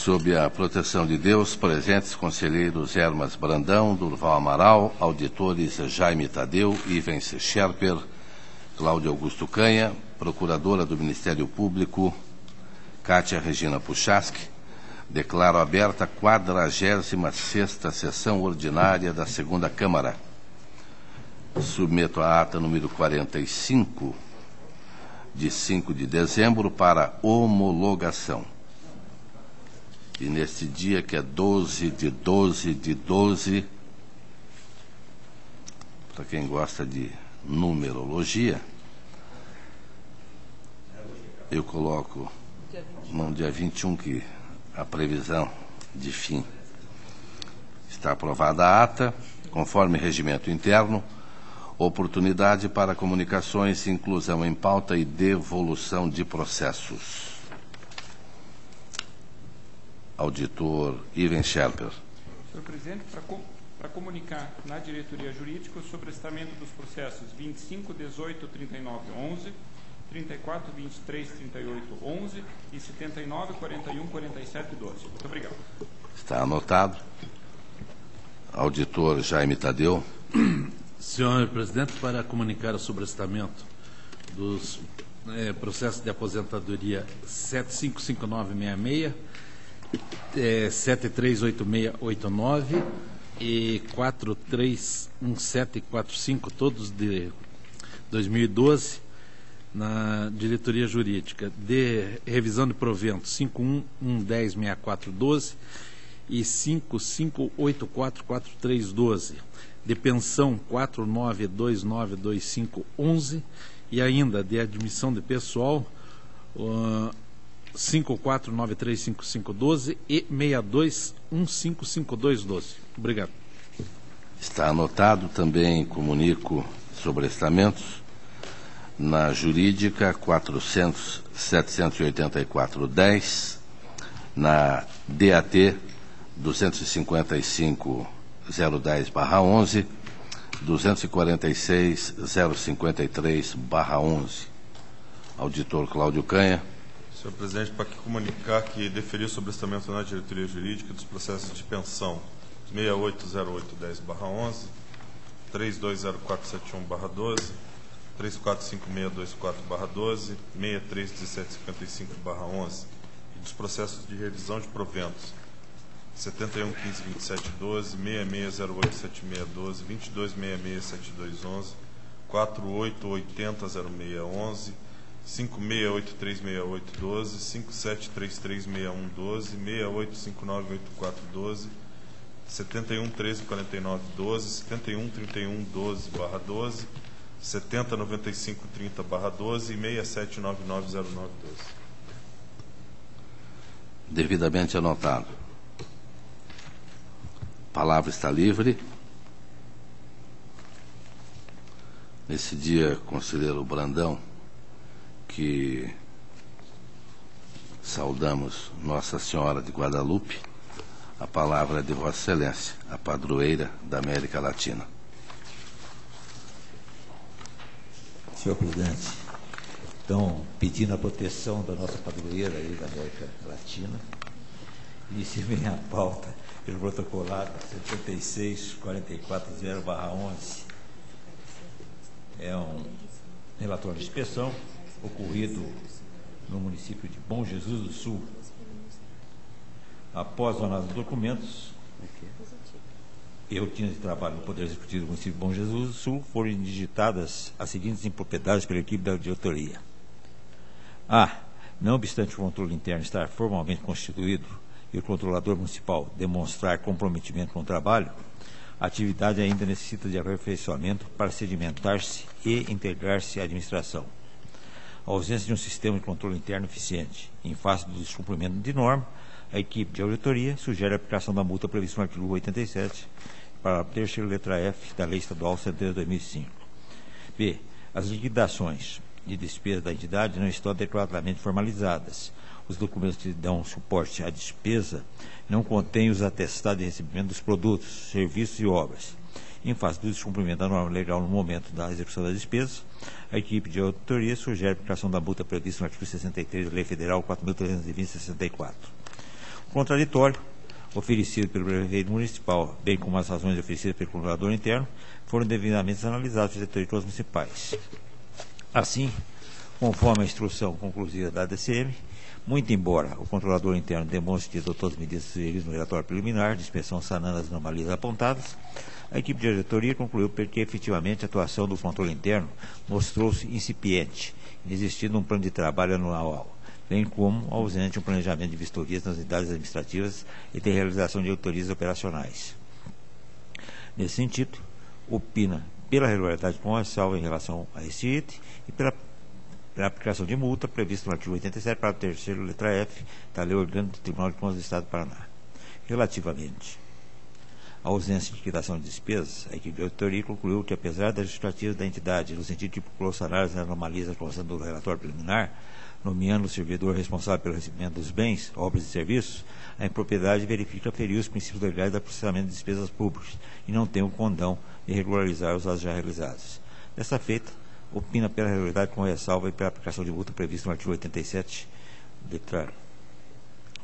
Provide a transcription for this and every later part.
Sob a proteção de Deus, presentes conselheiros Hermas Brandão, Durval Amaral, auditores Jaime Tadeu, Ivens Scherper, Cláudio Augusto Canha, procuradora do Ministério Público, Cátia Regina Puchaski, declaro aberta a 46ª sessão ordinária da Segunda Câmara. Submeto a ata número 45, de 5 de dezembro, para homologação. E neste dia, que é 12 de 12, para quem gosta de numerologia, eu coloco no dia 21, que a previsão de fim. Está aprovada a ata, conforme regimento interno, oportunidade para comunicações, inclusão em pauta e devolução de processos. Auditor Ivens Scherper. Senhor Presidente, para comunicar na diretoria jurídica o sobrestamento dos processos 25, 18, 39, 11, 34, 23, 38, 11 e 79, 41, 47 e 12. Muito obrigado. Está anotado. Auditor Jaime Tadeu. Senhor Presidente, para comunicar o sobrestamento dos processos de aposentadoria 755966, 738689 e 431745, todos de 2012, na diretoria jurídica, de revisão de provento 51106412 e 55844312, de pensão 49292511 e ainda de admissão de pessoal 54935512 e 62155212. Obrigado. Está anotado. Também comunico sobrestamentos na jurídica 400.784.10, na DAT 255.010/11, 246.053/11. Auditor Cláudio Canha. Senhor Presidente, para comunicar que deferiu o sobrestamento na diretoria jurídica dos processos de pensão 680810/11, 320471/12, 345624/12, 631755/11 e dos processos de revisão de proventos 71152712, 66087612, 22667211, 48800611, 56836812, 57336112, 68598412, 71134912, 713112/12, 709530/12 e 67990912. Devidamente anotado. A palavra está livre. Nesse dia, conselheiro Brandão, que saudamos Nossa Senhora de Guadalupe, a palavra é de Vossa Excelência, a padroeira da América Latina. Senhor Presidente, então, pedindo a proteção da nossa padroeira aí da América Latina, inicio minha pauta pelo protocolado 76440/11. É um relatório de inspeção ocorrido no município de Bom Jesus do Sul. Após a análise dos documentos e rotina de trabalho no Poder Executivo do município de Bom Jesus do Sul, foram digitadas as seguintes impropriedades pela equipe da diretoria. A. Não obstante o controle interno estar formalmente constituído e o controlador municipal demonstrar comprometimento com o trabalho, a atividade ainda necessita de aperfeiçoamento para sedimentar-se e integrar-se à administração. A ausência de um sistema de controle interno eficiente, em face do descumprimento de norma, a equipe de auditoria sugere a aplicação da multa prevista no artigo 87, para a terceira letra F da Lei Estadual 73/2005. B. As liquidações de despesa da entidade não estão adequadamente formalizadas. Os documentos que dão suporte à despesa não contêm os atestados de recebimento dos produtos, serviços e obras. Em face do descumprimento da norma legal no momento da execução das despesas, a equipe de auditoria sugere a aplicação da multa prevista no artigo 63 da Lei Federal 4.320/64. contraditório oferecido pelo prefeito municipal, bem como as razões oferecidas pelo controlador interno, foram devidamente analisados pelos diretores municipais. Assim, conforme a instrução conclusiva da DCM, muito embora o controlador interno demonstre que adotou as medidas sugeridas no relatório preliminar de inspeção sanando as anomalias apontadas, a equipe de diretoria concluiu que efetivamente a atuação do controle interno mostrou-se incipiente, inexistindo um plano de trabalho anual, bem como ausente um planejamento de vistorias nas unidades administrativas e de realização de autorias operacionais. Nesse sentido, opina pela regularidade com ressalva em relação a este item e pela aplicação de multa prevista no artigo 87, parágrafo 3º, letra F, da Lei Orgânica do Tribunal de Contas do Estado do Paraná. Relativamente à ausência de liquidação de despesas, a equipe de auditoria concluiu que, apesar das justificativas da entidade, no sentido de calcular os salários e anomalias constadas do relatório preliminar, nomeando o servidor responsável pelo recebimento dos bens, obras e serviços, a impropriedade verifica ferir os princípios legais do processamento de despesas públicas e não tem o condão de regularizar os atos já realizados. Dessa feita, opina pela regularidade com ressalva e pela aplicação de multa prevista no artigo 87,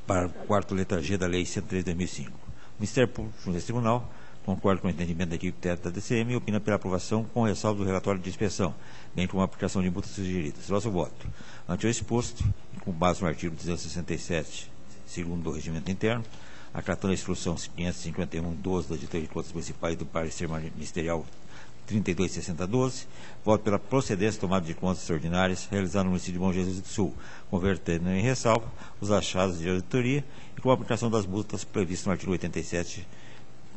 para o quarto letra G da Lei 103 de 2005. O Ministério Público, junto a esse tribunal, concorda com o entendimento da equipe técnica da DCM e opina pela aprovação com ressalva do relatório de inspeção, bem como a aplicação de multas sugeridas. Nosso voto. Ante o exposto, e com base no artigo 267, segundo do Regimento Interno, acatando a instrução 551-12 da Diretoria de Contas Municipais e do parecer ministerial 3260-12, voto pela procedência de tomada de contas extraordinárias realizada no município de Bom Jesus do Sul, convertendo em ressalva os achados de auditoria e com a aplicação das multas previstas no artigo 87,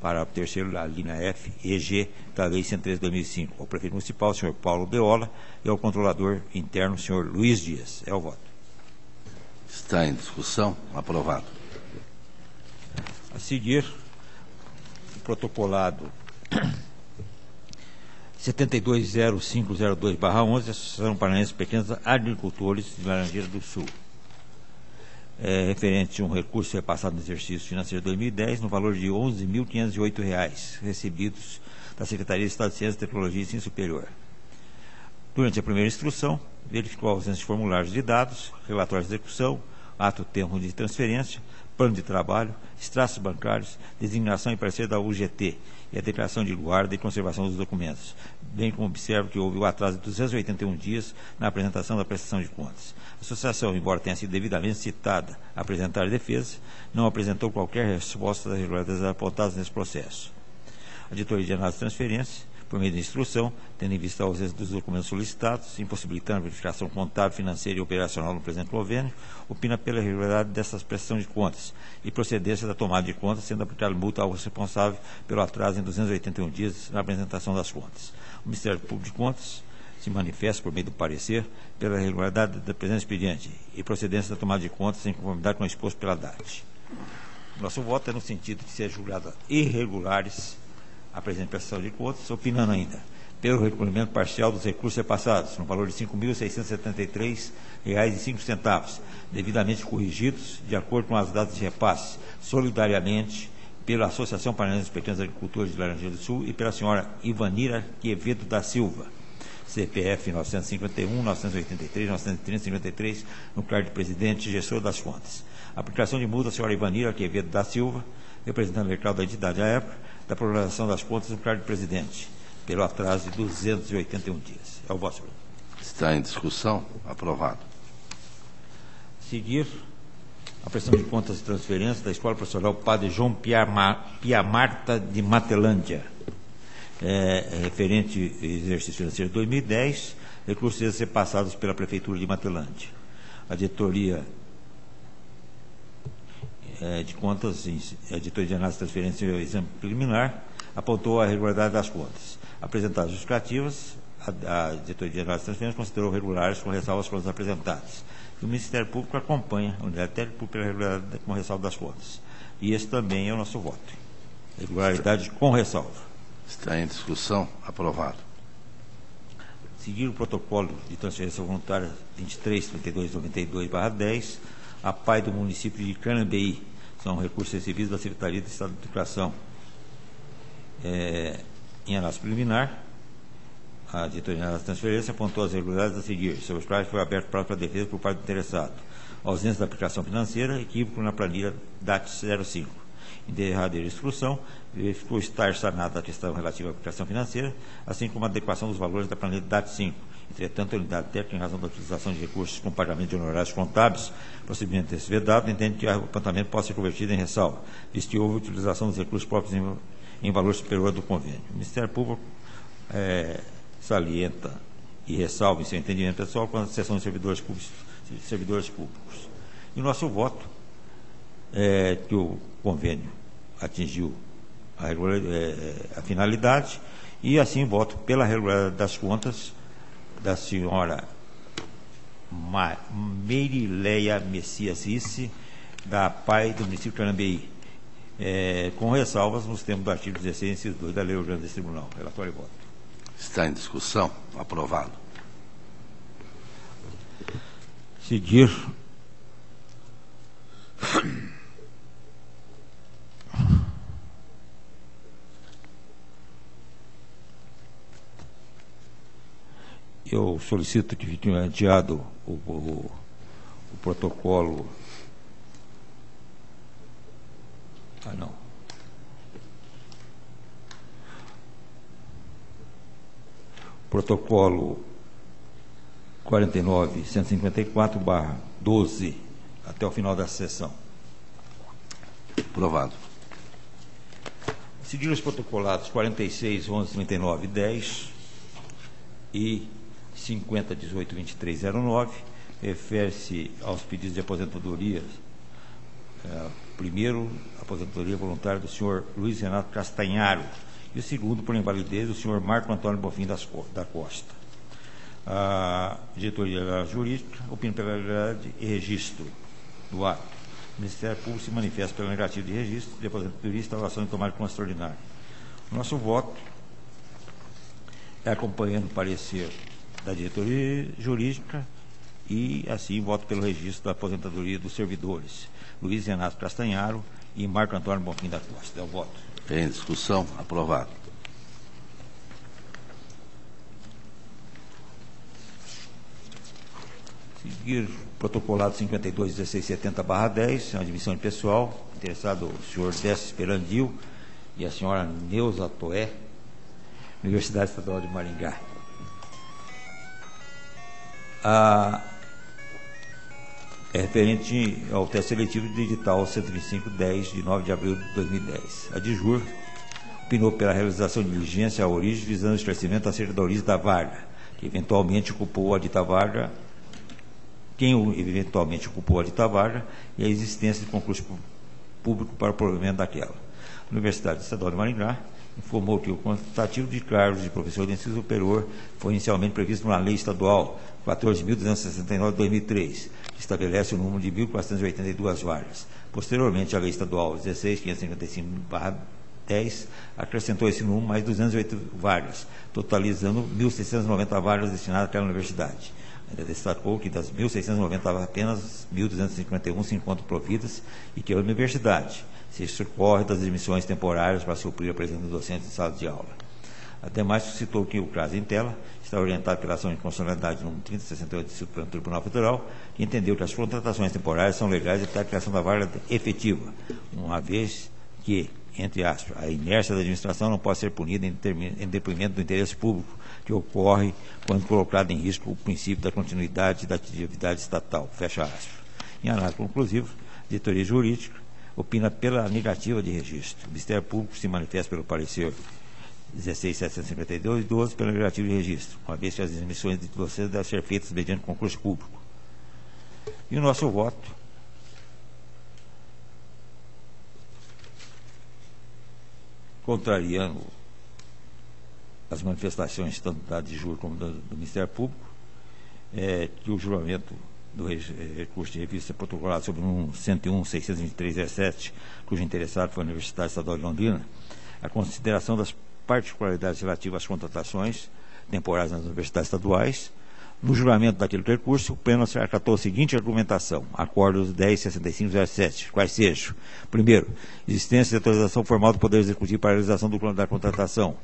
parágrafo 3º, a linha F e G da Lei 103 de 2005, ao prefeito municipal, senhor Paulo Beola, e ao controlador interno, senhor Luiz Dias. É o voto. Está em discussão. Aprovado. A seguir, o protocolado 720502/11, Associação Paranaense de Pequenos Agricultores de Laranjeira do Sul. Referente a um recurso repassado no exercício financeiro de 2010, no valor de R$ 11.508, recebidos da Secretaria de Estado de Ciência, Tecnologia e Ensino Superior. Durante a primeira instrução, verificou a ausência de formulários de dados, relatórios de execução, ato termo de transferência, plano de trabalho, extratos bancários, designação e parecer da UGT e a declaração de guarda e conservação dos documentos, bem como observa que houve o atraso de 281 dias na apresentação da prestação de contas. A associação, embora tenha sido devidamente citada a apresentar defesa, não apresentou qualquer resposta das irregularidades apontadas nesse processo. A Diretoria de Análise de Transferência, por meio de instrução, tendo em vista a ausência dos documentos solicitados, impossibilitando a verificação contábil, financeira e operacional no presente convênio, opina pela irregularidade dessas prestações de contas e procedência da tomada de contas, sendo aplicada multa ao responsável pelo atraso em 281 dias na apresentação das contas. O Ministério Público de Contas se manifesta, por meio do parecer, pela irregularidade da presente expediente e procedência da tomada de contas em conformidade com o exposto pela DAT. Nosso voto é no sentido de ser julgadas irregulares a presente prestação de contas, opinando ainda pelo recolhimento parcial dos recursos repassados, no valor de R$ 5.673,05, devidamente corrigidos, de acordo com as datas de repasse, solidariamente pela Associação Paranaense dos Pequenos Agricultores de Laranjeira do Sul e pela senhora Ivanira Quevedo da Silva, CPF 951, 983, 930, 53, no cargo de presidente e gestor das contas. Aplicação de multa à senhora Ivanira Quevedo da Silva, representante legal da entidade à época, da programação das contas no cargo de presidente, pelo atraso de 281 dias. É o voto, senhor. Está em discussão. Aprovado. Seguir a prestação de contas de transferência da Escola Profissional Padre João Piamarta de Matelândia, referente ao exercício financeiro de 2010, recursos a ser passados pela Prefeitura de Matelândia. A diretoria de contas, a diretoria de análise de transferência e exame preliminar, apontou a regularidade das contas. Apresentadas justificativas, a diretoria de análise de transferência considerou regulares com ressalva às contas apresentadas. E o Ministério Público acompanha a unidade técnica pela regularidade com ressalva das contas. E esse também é o nosso voto. Regularidade com ressalva. Está em discussão. Aprovado. Seguir o protocolo de transferência voluntária 23.3292/10, a PAI do município de Canambeí. São recursos recebidos da Secretaria de Estado de Educação. Em análise preliminar, a diretoria de análise de transferência apontou as irregularidades a seguir, sobre as quais foi aberto prazo para defesa por parte do interessado. ausência da aplicação financeira, equívoco na planilha DAT 05. Em derradeira instrução, verificou estar sanada a questão relativa à aplicação financeira, assim como a adequação dos valores da planilha DAT 5. Entretanto, a unidade técnica, em razão da utilização de recursos com pagamento de honorários contábeis, procedimento desse vedado, entende que o apontamento pode ser convertido em ressalva, visto que houve utilização dos recursos próprios em valor superior do convênio. O Ministério Público salienta e ressalva em seu entendimento pessoal com a seção de servidores públicos. E o nosso voto é que o convênio atingiu a finalidade e, assim, voto pela regularidade das contas da senhora Merileia Messias Risse, da PAI do município de Carambeí, com ressalvas nos termos do artigo 16, inciso 2 da Lei Orgânica desse Tribunal. Relatório e voto. Está em discussão. Aprovado. Seguir eu solicito que fique adiado o protocolo. Protocolo 49.154/12 até o final da sessão. Aprovado. Seguir os protocolados 46, 11, 39, 10 e 50, 18, 23, 09, refere-se aos pedidos de aposentadoria. Primeiro, aposentadoria voluntária do senhor Luiz Renato Castanharo, e o segundo, por invalidez, do senhor Marco Antônio Bonfim da Costa. A diretoria jurídica opina pela legalidade e registro do ato. O Ministério Público se manifesta pelo negativo de registro de aposentadoria e instalação de tomada com extraordinária. O nosso voto é acompanhando o parecer da diretoria jurídica e, assim, voto pelo registro da aposentadoria dos servidores Luiz Renato Castanharo e Marco Antônio Bonfim da Costa. É o voto. Em discussão. Aprovado. Seguir protocolado 52.1670/10, admissão de pessoal, interessado o senhor Décio Esperandil e a senhora Neuza Toé, Universidade Estadual de Maringá. É referente ao teste seletivo de edital 125/10, de 9 de abril de 2010. A DIJUR opinou pela realização de diligência à origem, visando o esclarecimento acerca da origem da vaga, que eventualmente ocupou a dita vaga, e a existência de concurso público para o provimento daquela. A Universidade Estadual de Maringá informou que o quantitativo de cargos de professor de ensino superior foi inicialmente previsto na Lei Estadual 14.269 de 2003, que estabelece o número de 1.482 vagas. Posteriormente, a Lei Estadual 16.535/10 acrescentou esse número mais 208 vagas, totalizando 1.690 vagas destinadas àquela universidade. Ainda destacou que das 1.690 apenas 1.251 se encontram providas e que a universidade se socorre das admissões temporárias para suprir a presença do docente em sala de aula. Ademais, citou que o caso em tela está orientado pela ação de constitucionalidade número 3068 do Supremo Tribunal Federal, que entendeu que as contratações temporárias são legais até a criação da vaga efetiva, uma vez que, entre aspas, a inércia da administração não pode ser punida em detrimento do interesse público, que ocorre quando colocado em risco o princípio da continuidade da atividade estatal. Fecha aspas. Em análise conclusiva, a diretoria jurídica opina pela negativa de registro. O Ministério Público se manifesta pelo parecer 16.752 e 12 pela negativa de registro, uma vez que as emissões de vocês devem ser feitas mediante concurso público. E o nosso voto contrariando as manifestações tanto da DIJUR como do Ministério Público, que o juramento do recurso de revista protocolado sobre o 101.623/17, cujo interessado foi a Universidade Estadual de Londrina, a consideração das particularidades relativas às contratações temporárias nas universidades estaduais. No juramento daquele recurso, o Pleno acatou a seguinte argumentação: acordos 10.65/07, quais sejam: primeiro, existência de autorização formal do Poder Executivo para a realização da contratação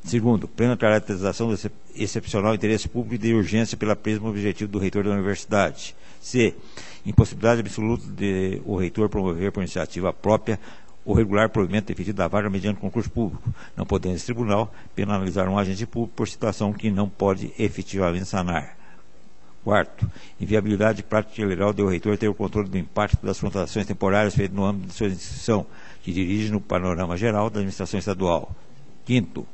Segundo, plena caracterização do excepcional interesse público e de urgência pela prisma objetivo do reitor da universidade. C. Impossibilidade absoluta de o reitor promover por iniciativa própria o regular provimento efetivo da vaga mediante concurso público, não podendo esse tribunal penalizar um agente público por situação que não pode efetivamente sanar. Quarto, inviabilidade prática e legal de o reitor ter o controle do impacto das contratações temporárias feitas no âmbito de sua instituição, que dirige no panorama geral da administração estadual. Quinto,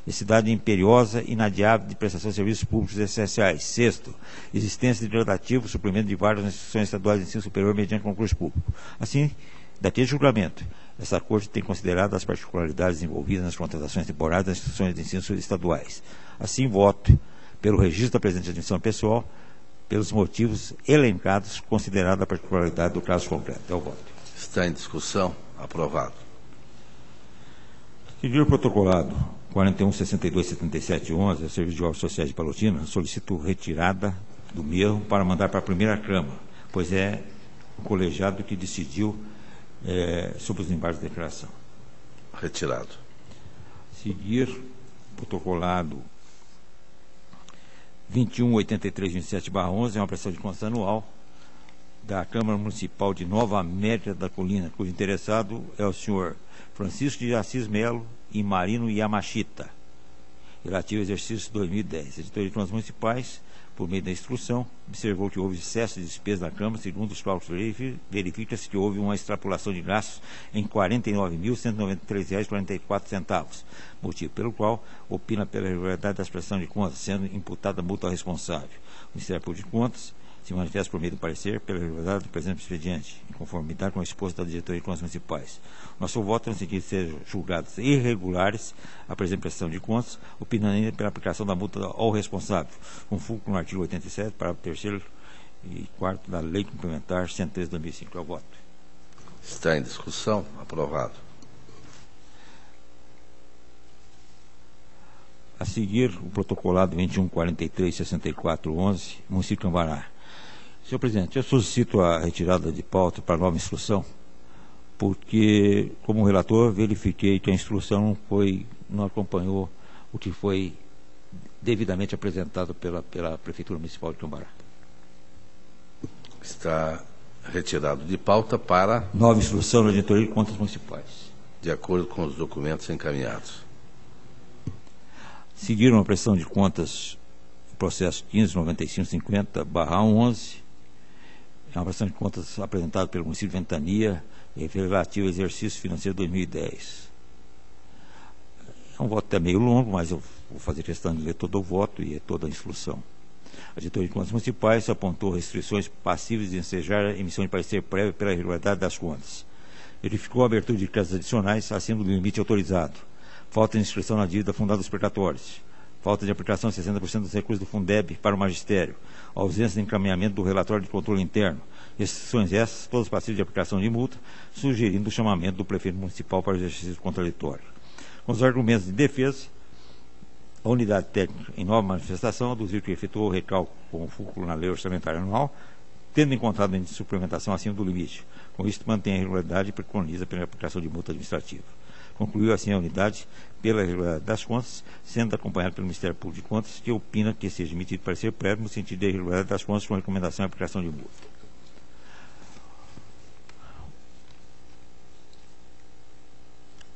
necessidade imperiosa e inadiável de prestação de serviços públicos essenciais. Sexto, existência de gradativo suplemento de vagas nas instituições estaduais de ensino superior mediante concurso público. Assim, daquele julgamento, essa Corte tem considerado as particularidades envolvidas nas contratações temporárias das instituições de ensino estaduais. Assim, voto pelo registro da presente admissão pessoal, pelos motivos elencados, considerada a particularidade do caso concreto. É o voto. Está em discussão. Aprovado. Seguir o protocolado 41.62.77.11, ao Serviço de Obras Sociais de Palotina, solicito retirada do mesmo para mandar para a primeira Câmara, pois é o colegiado que decidiu sobre os embargos de declaração. Retirado. Seguir protocolado 21.83.27/11, é uma prestação de contas anual da Câmara Municipal de Nova América da Colina, cujo interessado é o senhor Francisco de Assis Melo e Marino Yamashita, relativo ao exercício 2010. A Editoria de Contas Municipais, por meio da instrução, observou que houve excesso de despesas da Câmara. Segundo os cálculos, verifica-se que houve uma extrapolação de gastos em R$ 49.193,44, motivo pelo qual opina pela irregularidade das prestações de contas, sendo imputada multa ao responsável. O Ministério Público de Contas se manifesta por meio do parecer pela irregularidade do presente expediente, em conformidade com o exposto da Diretoria de Contas Municipais. Nosso voto no sentido de serem julgados irregulares a presente prestação de contas, opinando ainda pela aplicação da multa ao responsável, com fulcro no artigo 87, parágrafo 3º e 4º da Lei Complementar 103/2005. É o voto. Está em discussão. Aprovado. A seguir, o protocolado 21.43.64.11, município de Cambará. Senhor presidente, eu solicito a retirada de pauta para a nova instrução, porque, como relator, verifiquei que a instrução não acompanhou o que foi devidamente apresentado pela Prefeitura Municipal de Cambará. Está retirado de pauta para... Nova instrução da Diretoria de Contas Municipais. De acordo com os documentos encaminhados. Seguiram a prestação de contas do processo 15.9550/11, é uma prestação de contas apresentada pelo município de Ventania, relativo ao exercício financeiro 2010. É um voto até meio longo, mas eu vou fazer questão de ler todo o voto e toda a instrução. A Diretoria de Contas Municipais apontou restrições passíveis de ensejar a emissão de parecer prévio pela irregularidade das contas. Verificou a abertura de créditos adicionais acima do limite autorizado. Falta de inscrição na dívida fundada dos precatórios. Falta de aplicação de 60% dos recursos do Fundeb para o magistério. Ausência de encaminhamento do relatório de controle interno. Restrições essas, todas passíveis de aplicação de multa, sugerindo o chamamento do prefeito municipal para o exercício contraditório. Com os argumentos de defesa, a unidade técnica, em nova manifestação, aduziu que efetuou o recálculo com o fulcro na lei orçamentária anual, tendo encontrado índice de suplementação acima do limite. Com isso, mantém a irregularidade e preconiza pela aplicação de multa administrativa. Concluiu assim a unidade pela irregularidade das contas, sendo acompanhado pelo Ministério Público de Contas, que opina que seja emitido parecer prévio no sentido da irregularidade das contas com recomendação e aplicação de multa.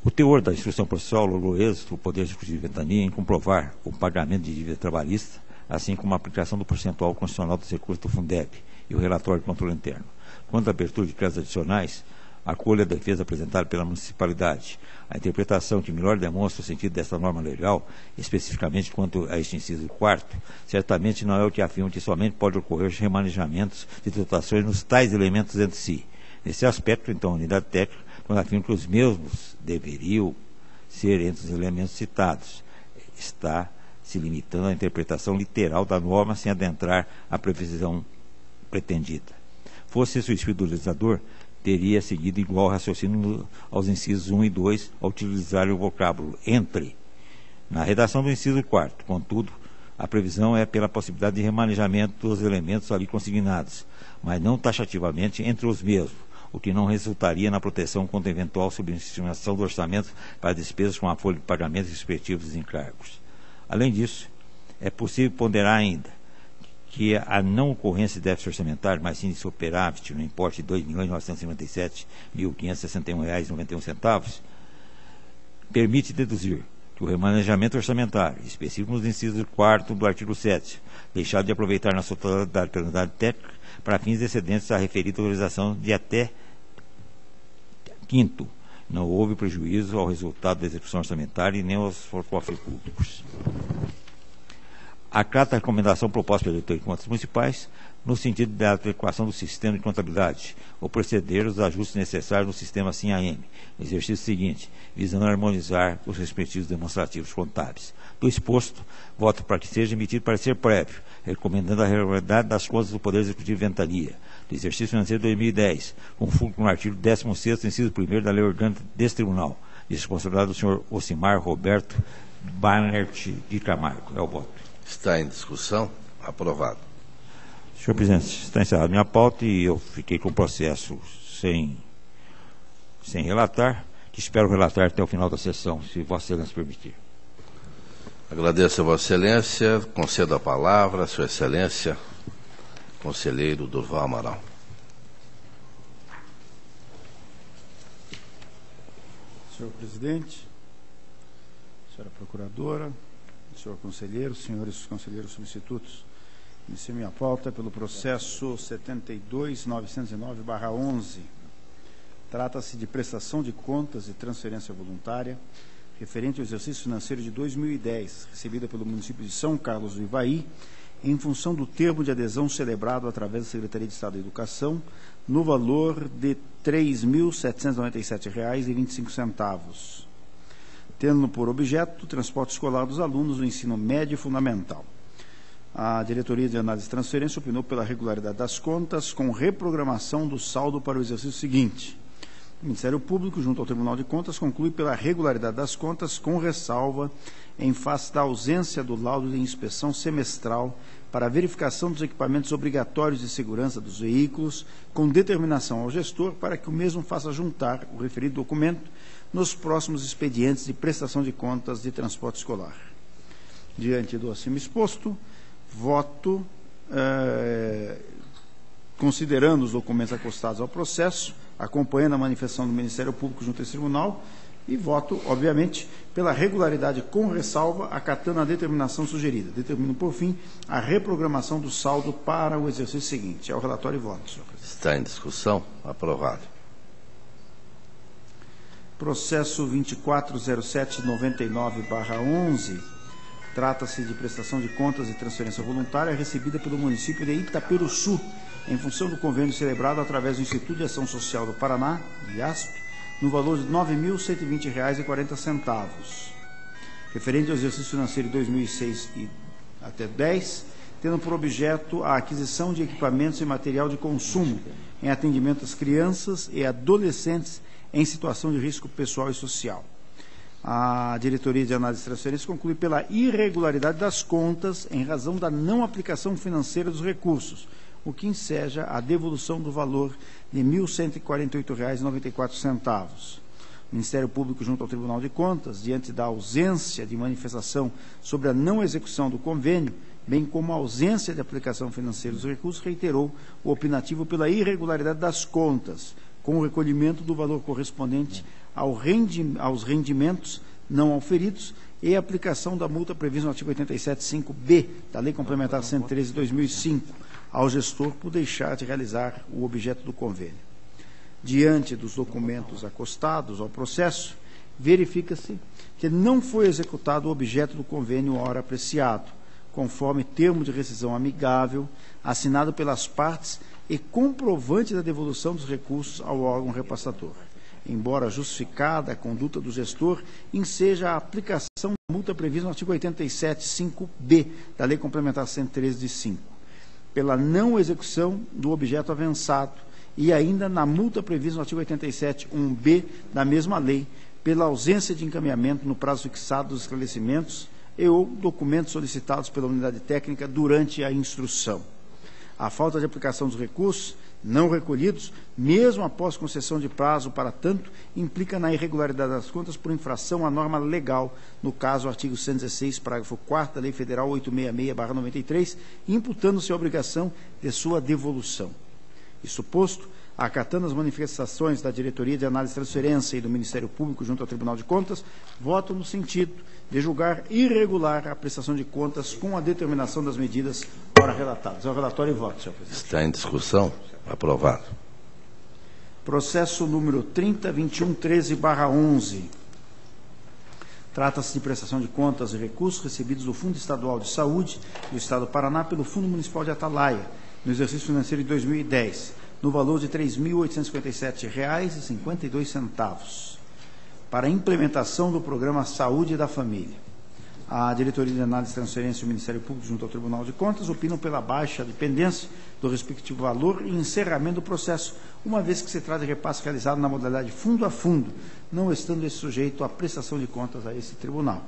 O teor da instrução processual logrou êxito o Poder Executivo de Ventania em comprovar o pagamento de dívida trabalhista, assim como a aplicação do percentual constitucional dos recursos do Fundeb e o relatório de controle interno. Quanto à abertura de créditos adicionais, acolho a defesa apresentada pela municipalidade. A interpretação que melhor demonstra o sentido desta norma legal, especificamente quanto a este inciso 4º, certamente não é o que afirma que somente pode ocorrer remanejamentos de dotações nos tais elementos entre si. Nesse aspecto, então, a unidade técnica, quando afirma que os mesmos deveriam ser entre os elementos citados, está se limitando à interpretação literal da norma sem adentrar a previsão pretendida. Fosse esse o espírito do legislador, teria seguido igual raciocínio aos incisos 1 e 2 ao utilizar o vocábulo entre. Na redação do inciso 4º, contudo, a previsão é pela possibilidade de remanejamento dos elementos ali consignados, mas não taxativamente entre os mesmos, o que não resultaria na proteção contra eventual subestimação do orçamento para despesas com a folha de pagamento respectivos dos encargos. Além disso, é possível ponderar ainda que a não ocorrência de déficit orçamentário, mas sim de superávit no importe de R$ 2.957.561,91, permite deduzir que o remanejamento orçamentário, específico nos incisos 4º do artigo 7º, deixado de aproveitar na sua totalidade pela unidade técnica para fins excedentes à referida autorização de até 5º. Não houve prejuízo ao resultado da execução orçamentária e nem aos cofres públicos. Acata a recomendação proposta pela Diretoria de Contas Municipais no sentido da adequação do sistema de contabilidade ou proceder aos ajustes necessários no sistema SIM-AM, no exercício seguinte, visando harmonizar os respectivos demonstrativos contábeis. Do exposto, voto para que seja emitido parecer prévio, recomendando a regularidade das contas do Poder Executivo de Ventania, do exercício financeiro de 2010, conforme com o artigo 16º, inciso 1º da Lei Orgânica deste Tribunal, de responsabilidade do senhor Ocimar Roberto Banert de Camargo. É o voto. Está em discussão. Aprovado. Senhor Presidente, está encerrada minha pauta e eu fiquei com o processo sem relatar, que espero relatar até o final da sessão, se Vossa Excelência permitir. Agradeço a Vossa Excelência. Concedo a palavra a Sua Excelência, Conselheiro Durval Amaral. Senhor Presidente, senhora Procuradora, senhor Conselheiro, senhores conselheiros substitutos, iniciei minha pauta pelo processo 72.909/11. Trata-se de prestação de contas e transferência voluntária referente ao exercício financeiro de 2010, recebida pelo município de São Carlos do Ivaí, em função do termo de adesão celebrado através da Secretaria de Estado da Educação, no valor de R$ 3.797,25, tendo por objeto o transporte escolar dos alunos do ensino médio e fundamental. A Diretoria de Análise e Transferência opinou pela regularidade das contas com reprogramação do saldo para o exercício seguinte. O Ministério Público, junto ao Tribunal de Contas, conclui pela regularidade das contas com ressalva em face da ausência do laudo de inspeção semestral para a verificação dos equipamentos obrigatórios de segurança dos veículos, com determinação ao gestor para que o mesmo faça juntar o referido documento nos próximos expedientes de prestação de contas de transporte escolar. Diante do acima exposto, voto, considerando os documentos acostados ao processo, acompanhando a manifestação do Ministério Público junto a esse tribunal, e voto, obviamente, pela regularidade com ressalva, acatando a determinação sugerida. Determino, por fim, a reprogramação do saldo para o exercício seguinte. É o relatório e voto, senhor presidente. Está em discussão. Aprovado. Processo 240799/11. Trata-se de prestação de contas e transferência voluntária recebida pelo município de Itaperuçu, em função do convênio celebrado através do Instituto de Ação Social do Paraná, IASP, no valor de R$ 9.120,40, referente ao exercício financeiro de 2006 e até 10, tendo por objeto a aquisição de equipamentos e material de consumo em atendimento às crianças e adolescentes em situação de risco pessoal e social. A Diretoria de Análise e Transferência conclui pela irregularidade das contas em razão da não aplicação financeira dos recursos, o que enseja a devolução do valor de R$ 1.148,94. O Ministério Público, junto ao Tribunal de Contas, diante da ausência de manifestação sobre a não execução do convênio, bem como a ausência de aplicação financeira dos recursos, reiterou o opinativo pela irregularidade das contas, com o recolhimento do valor correspondente aos rendimentos não auferidos e a aplicação da multa prevista no artigo 87.5b da Lei Complementar 113 de 2005, ao gestor por deixar de realizar o objeto do convênio. Diante dos documentos acostados ao processo, verifica-se que não foi executado o objeto do convênio hora apreciado, conforme termo de rescisão amigável, assinado pelas partes e comprovante da devolução dos recursos ao órgão repassador. Embora justificada a conduta do gestor, enseja a aplicação da multa prevista no artigo 87.5b da Lei Complementar 113 de 5, pela não execução do objeto avançado, e ainda na multa prevista no artigo 87.1b da mesma lei, pela ausência de encaminhamento no prazo fixado dos esclarecimentos e ou documentos solicitados pela unidade técnica durante a instrução. A falta de aplicação dos recursos não recolhidos, mesmo após concessão de prazo para tanto, implica na irregularidade das contas por infração à norma legal, no caso, o artigo 116, parágrafo 4º da Lei Federal 866/93, imputando-se a obrigação de sua devolução. Isso posto, acatando as manifestações da Diretoria de Análise e Transferência e do Ministério Público junto ao Tribunal de Contas, voto no sentido de julgar irregular a prestação de contas com a determinação das medidas ora relatadas. É o relatório e voto, senhor presidente. Está em discussão. Aprovado. Processo número 30.2113/11. Trata-se de prestação de contas e recursos recebidos do Fundo Estadual de Saúde do Estado do Paraná pelo Fundo Municipal de Atalaia, no exercício financeiro de 2010, no valor de R$ 3.857,52, para a implementação do Programa Saúde da Família. A Diretoria de Análise e Transferência e o Ministério Público junto ao Tribunal de Contas opinam pela baixa de pendência do respectivo valor e encerramento do processo, uma vez que se trata de repasse realizado na modalidade fundo a fundo, não estando esse sujeito à prestação de contas a esse tribunal.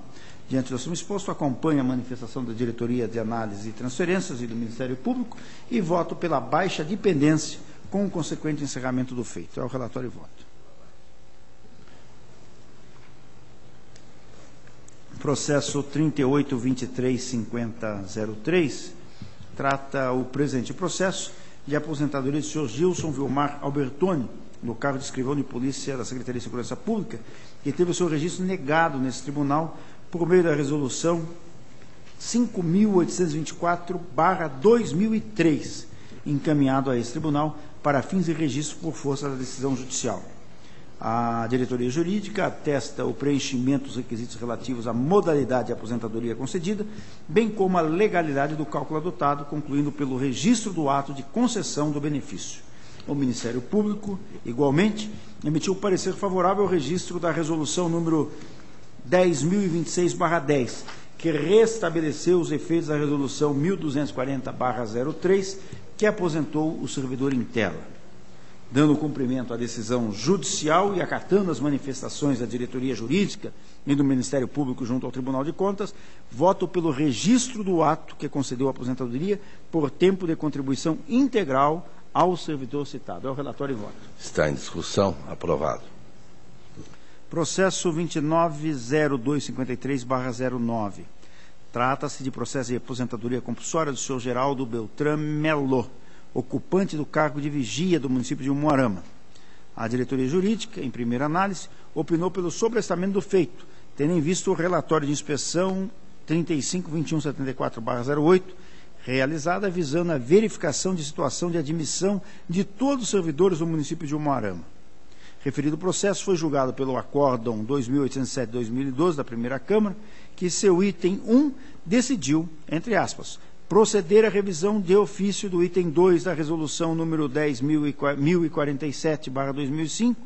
Diante do assunto exposto, acompanho a manifestação da Diretoria de Análise e Transferências e do Ministério Público e voto pela baixa de pendência com o consequente encerramento do feito. É o relatório e voto. Processo 38.23.50.03 trata o presente processo de aposentadoria do senhor Gilson Vilmar Albertoni, no cargo de escrivão de polícia da Secretaria de Segurança Pública, que teve o seu registro negado nesse tribunal por meio da resolução 5.824/2003, encaminhado a esse tribunal para fins de registro por força da decisão judicial. A diretoria jurídica atesta o preenchimento dos requisitos relativos à modalidade de aposentadoria concedida, bem como a legalidade do cálculo adotado, concluindo pelo registro do ato de concessão do benefício. O Ministério Público, igualmente, emitiu parecer favorável ao registro da resolução número 10.026/10, que restabeleceu os efeitos da resolução 1.240/03, que aposentou o servidor em tela. Dando cumprimento à decisão judicial e acatando as manifestações da diretoria jurídica e do Ministério Público junto ao Tribunal de Contas, voto pelo registro do ato que concedeu a aposentadoria por tempo de contribuição integral ao servidor citado. É o relatório e voto. Está em discussão. Aprovado. Processo 29.0253/09. Trata-se de processo de aposentadoria compulsória do senhor Geraldo Beltrán Melo, ocupante do cargo de vigia do município de Umuarama. A diretoria jurídica, em primeira análise, opinou pelo sobrestamento do feito, tendo em vista o relatório de inspeção 35.2174/08, realizada visando a verificação de situação de admissão de todos os servidores do município de Umuarama. Referido processo foi julgado pelo Acórdão 2807/2012 da primeira Câmara, que seu item 1 decidiu, entre aspas, proceder à revisão de ofício do item 2 da resolução número 10.047/2005,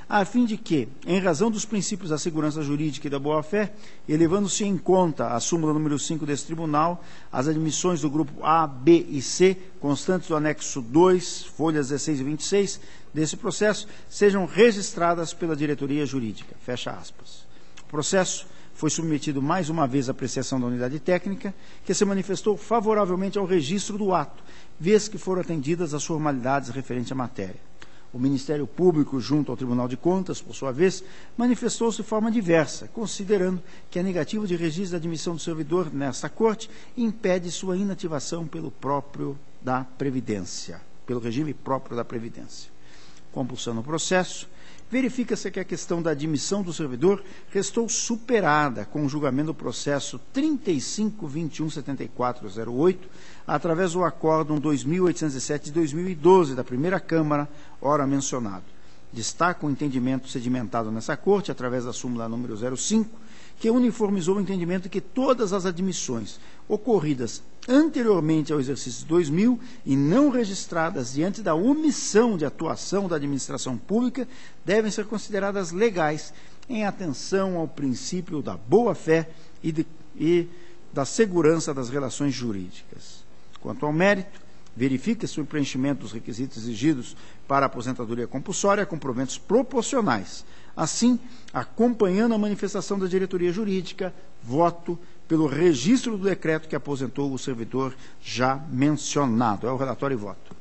a fim de que, em razão dos princípios da segurança jurídica e da boa-fé, elevando-se em conta a súmula número 5 desse tribunal, as admissões do grupo A, B e C, constantes do anexo 2, folhas 16 e 26, desse processo, sejam registradas pela diretoria jurídica. Fecha aspas. O processo foi submetido mais uma vez à apreciação da unidade técnica, que se manifestou favoravelmente ao registro do ato, vez que foram atendidas as formalidades referentes à matéria. O Ministério Público, junto ao Tribunal de Contas, por sua vez, manifestou-se de forma diversa, considerando que a negativa de registro da admissão do servidor nesta Corte impede sua inativação pelo regime próprio da Previdência. Compulsando o processo, verifica-se que a questão da admissão do servidor restou superada com o julgamento do processo 35.2174/08, através do Acórdão 2807 de 2012 da primeira Câmara, ora mencionado. Destaca o entendimento sedimentado nessa Corte, através da súmula número 05, que uniformizou o entendimento de que todas as admissões ocorridas anteriormente ao exercício de 2000 e não registradas diante da omissão de atuação da administração pública devem ser consideradas legais em atenção ao princípio da boa-fé e da segurança das relações jurídicas. Quanto ao mérito, verifica-se o preenchimento dos requisitos exigidos para a aposentadoria compulsória com proventos proporcionais. Assim, acompanhando a manifestação da diretoria jurídica, voto pelo registro do decreto que aposentou o servidor já mencionado. É o relatório e voto.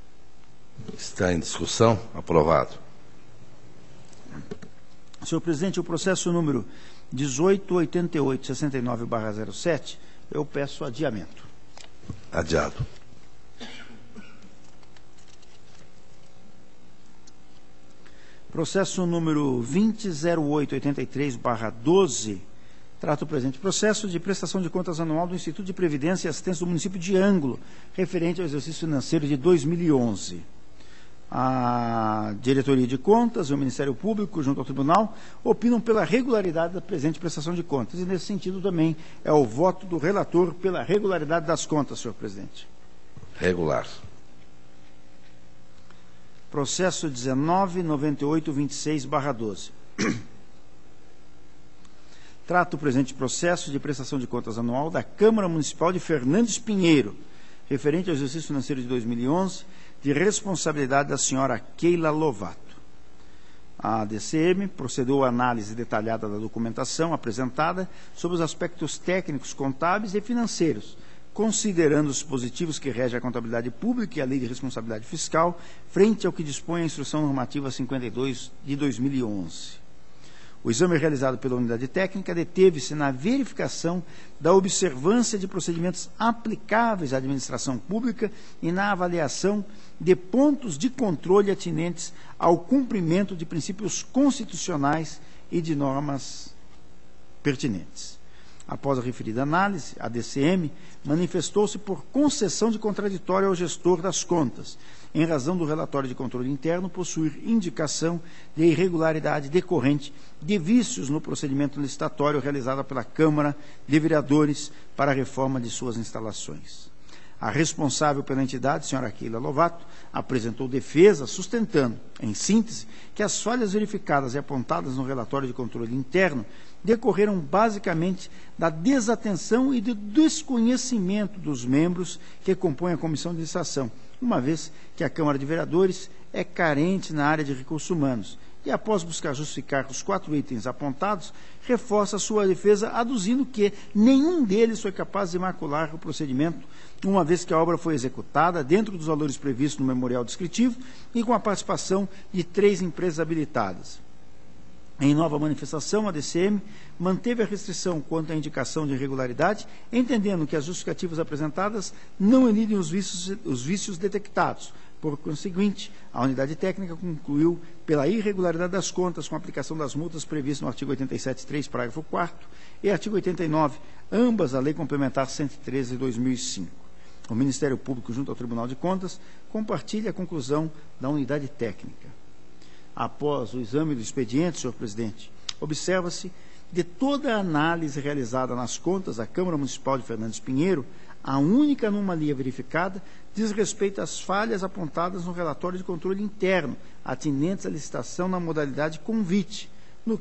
Está em discussão. Aprovado. Senhor presidente, o processo número 1888-69/07, eu peço adiamento. Adiado. Processo número 200883/12, trata o presente processo de prestação de contas anual do Instituto de Previdência e Assistência do município de Ângulo, referente ao exercício financeiro de 2011. A Diretoria de Contas e o Ministério Público, junto ao Tribunal, opinam pela regularidade da presente prestação de contas. E, nesse sentido, também é o voto do relator pela regularidade das contas, senhor presidente. Regular. Processo 199826/12. Trata o presente processo de prestação de contas anual da Câmara Municipal de Fernandes Pinheiro, referente ao exercício financeiro de 2011, de responsabilidade da senhora Keila Lovato. A DCM procedeu à análise detalhada da documentação apresentada sobre os aspectos técnicos, contábeis e financeiros, considerando os dispositivos que regem a contabilidade pública e a Lei de Responsabilidade Fiscal, frente ao que dispõe a Instrução Normativa 52 de 2011. O exame realizado pela unidade técnica deteve-se na verificação da observância de procedimentos aplicáveis à administração pública e na avaliação de pontos de controle atinentes ao cumprimento de princípios constitucionais e de normas pertinentes. Após a referida análise, a DCM manifestou-se por concessão de contraditório ao gestor das contas, em razão do relatório de controle interno possuir indicação de irregularidade decorrente de vícios no procedimento licitatório realizado pela Câmara de Vereadores para a reforma de suas instalações. A responsável pela entidade, senhora Keila Lovato, apresentou defesa sustentando, em síntese, que as falhas verificadas e apontadas no relatório de controle interno decorreram basicamente da desatenção e do desconhecimento dos membros que compõem a comissão de licitação, uma vez que a Câmara de Vereadores é carente na área de recursos humanos. E, após buscar justificar os 4 itens apontados, reforça sua defesa, aduzindo que nenhum deles foi capaz de macular o procedimento, uma vez que a obra foi executada dentro dos valores previstos no memorial descritivo e com a participação de 3 empresas habilitadas. Em nova manifestação, a DCM manteve a restrição quanto à indicação de irregularidade, entendendo que as justificativas apresentadas não elidem os vícios detectados. Por conseguinte, a unidade técnica concluiu pela irregularidade das contas com a aplicação das multas previstas no artigo 87.3, parágrafo 4º, e artigo 89, ambas a Lei Complementar 113 de 2005. O Ministério Público, junto ao Tribunal de Contas, compartilha a conclusão da unidade técnica. Após o exame do expediente, senhor presidente, observa-se de toda a análise realizada nas contas da Câmara Municipal de Fernandes Pinheiro, a única anomalia verificada diz respeito às falhas apontadas no relatório de controle interno, atinentes à licitação na modalidade convite, no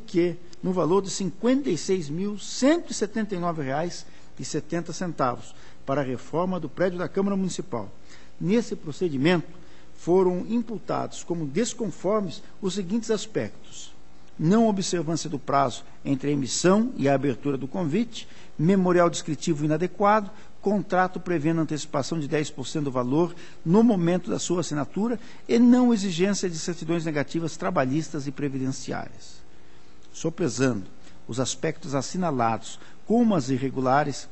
valor de R$ 56.179,70 para a reforma do prédio da Câmara Municipal. Nesse procedimento, foram imputados como desconformes os seguintes aspectos: não observância do prazo entre a emissão e a abertura do convite, memorial descritivo inadequado, contrato prevendo antecipação de 10% do valor no momento da sua assinatura e não exigência de certidões negativas trabalhistas e previdenciárias. Sopesando os aspectos assinalados como irregulares,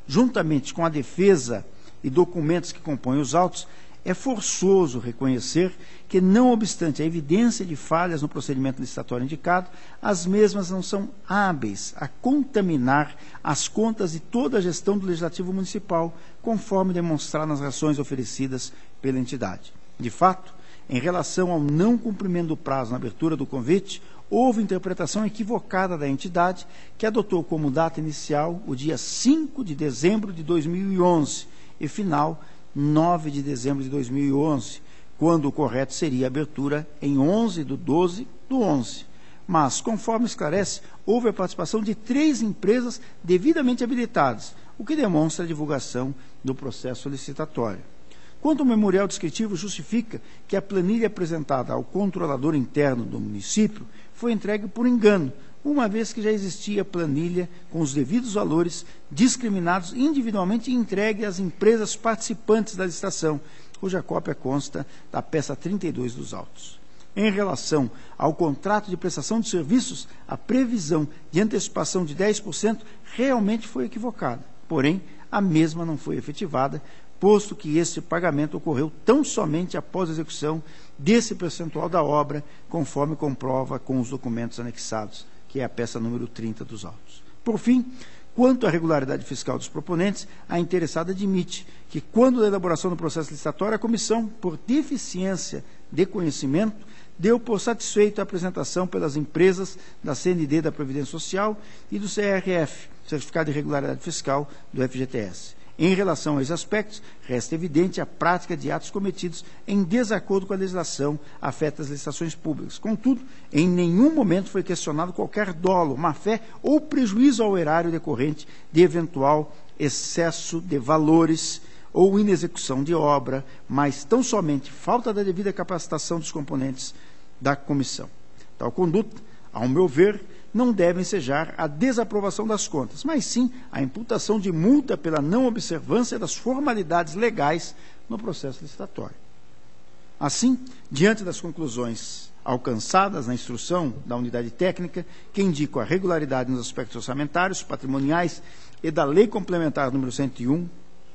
juntamente com a defesa e documentos que compõem os autos, é forçoso reconhecer que, não obstante a evidência de falhas no procedimento licitatório indicado, as mesmas não são hábeis a contaminar as contas de toda a gestão do Legislativo Municipal, conforme demonstrado nas razões oferecidas pela entidade. De fato, em relação ao não cumprimento do prazo na abertura do convite, houve interpretação equivocada da entidade, que adotou como data inicial o dia 5 de dezembro de 2011 e final 9 de dezembro de 2011, quando o correto seria a abertura em 11 de 12 do 11. Mas, conforme esclarece, houve a participação de 3 empresas devidamente habilitadas, o que demonstra a divulgação do processo licitatório. Quanto ao memorial descritivo, justifica que a planilha apresentada ao controlador interno do município foi entregue por engano, uma vez que já existia planilha com os devidos valores discriminados individualmente e entregue às empresas participantes da licitação, cuja cópia consta da peça 32 dos autos. Em relação ao contrato de prestação de serviços, a previsão de antecipação de 10% realmente foi equivocada, porém, a mesma não foi efetivada, posto que este pagamento ocorreu tão somente após a execução desse percentual da obra, conforme comprova com os documentos anexados, que é a peça número 30 dos autos. Por fim, quanto à regularidade fiscal dos proponentes, a interessada admite que, quando da elaboração do processo licitatório, a comissão, por deficiência de conhecimento, deu por satisfeito a apresentação pelas empresas da CND da Previdência Social e do CRF, Certificado de Regularidade Fiscal do FGTS. Em relação a esses aspectos, resta evidente a prática de atos cometidos em desacordo com a legislação afeta as licitações públicas. Contudo, em nenhum momento foi questionado qualquer dolo, má-fé ou prejuízo ao erário decorrente de eventual excesso de valores ou inexecução de obra, mas tão somente falta da devida capacitação dos componentes da comissão. Tal conduta, ao meu ver, não deve ensejar a desaprovação das contas, mas sim a imputação de multa pela não observância das formalidades legais no processo licitatório. Assim, diante das conclusões alcançadas na instrução da unidade técnica, que indicam a regularidade nos aspectos orçamentários, patrimoniais e da Lei Complementar número 101,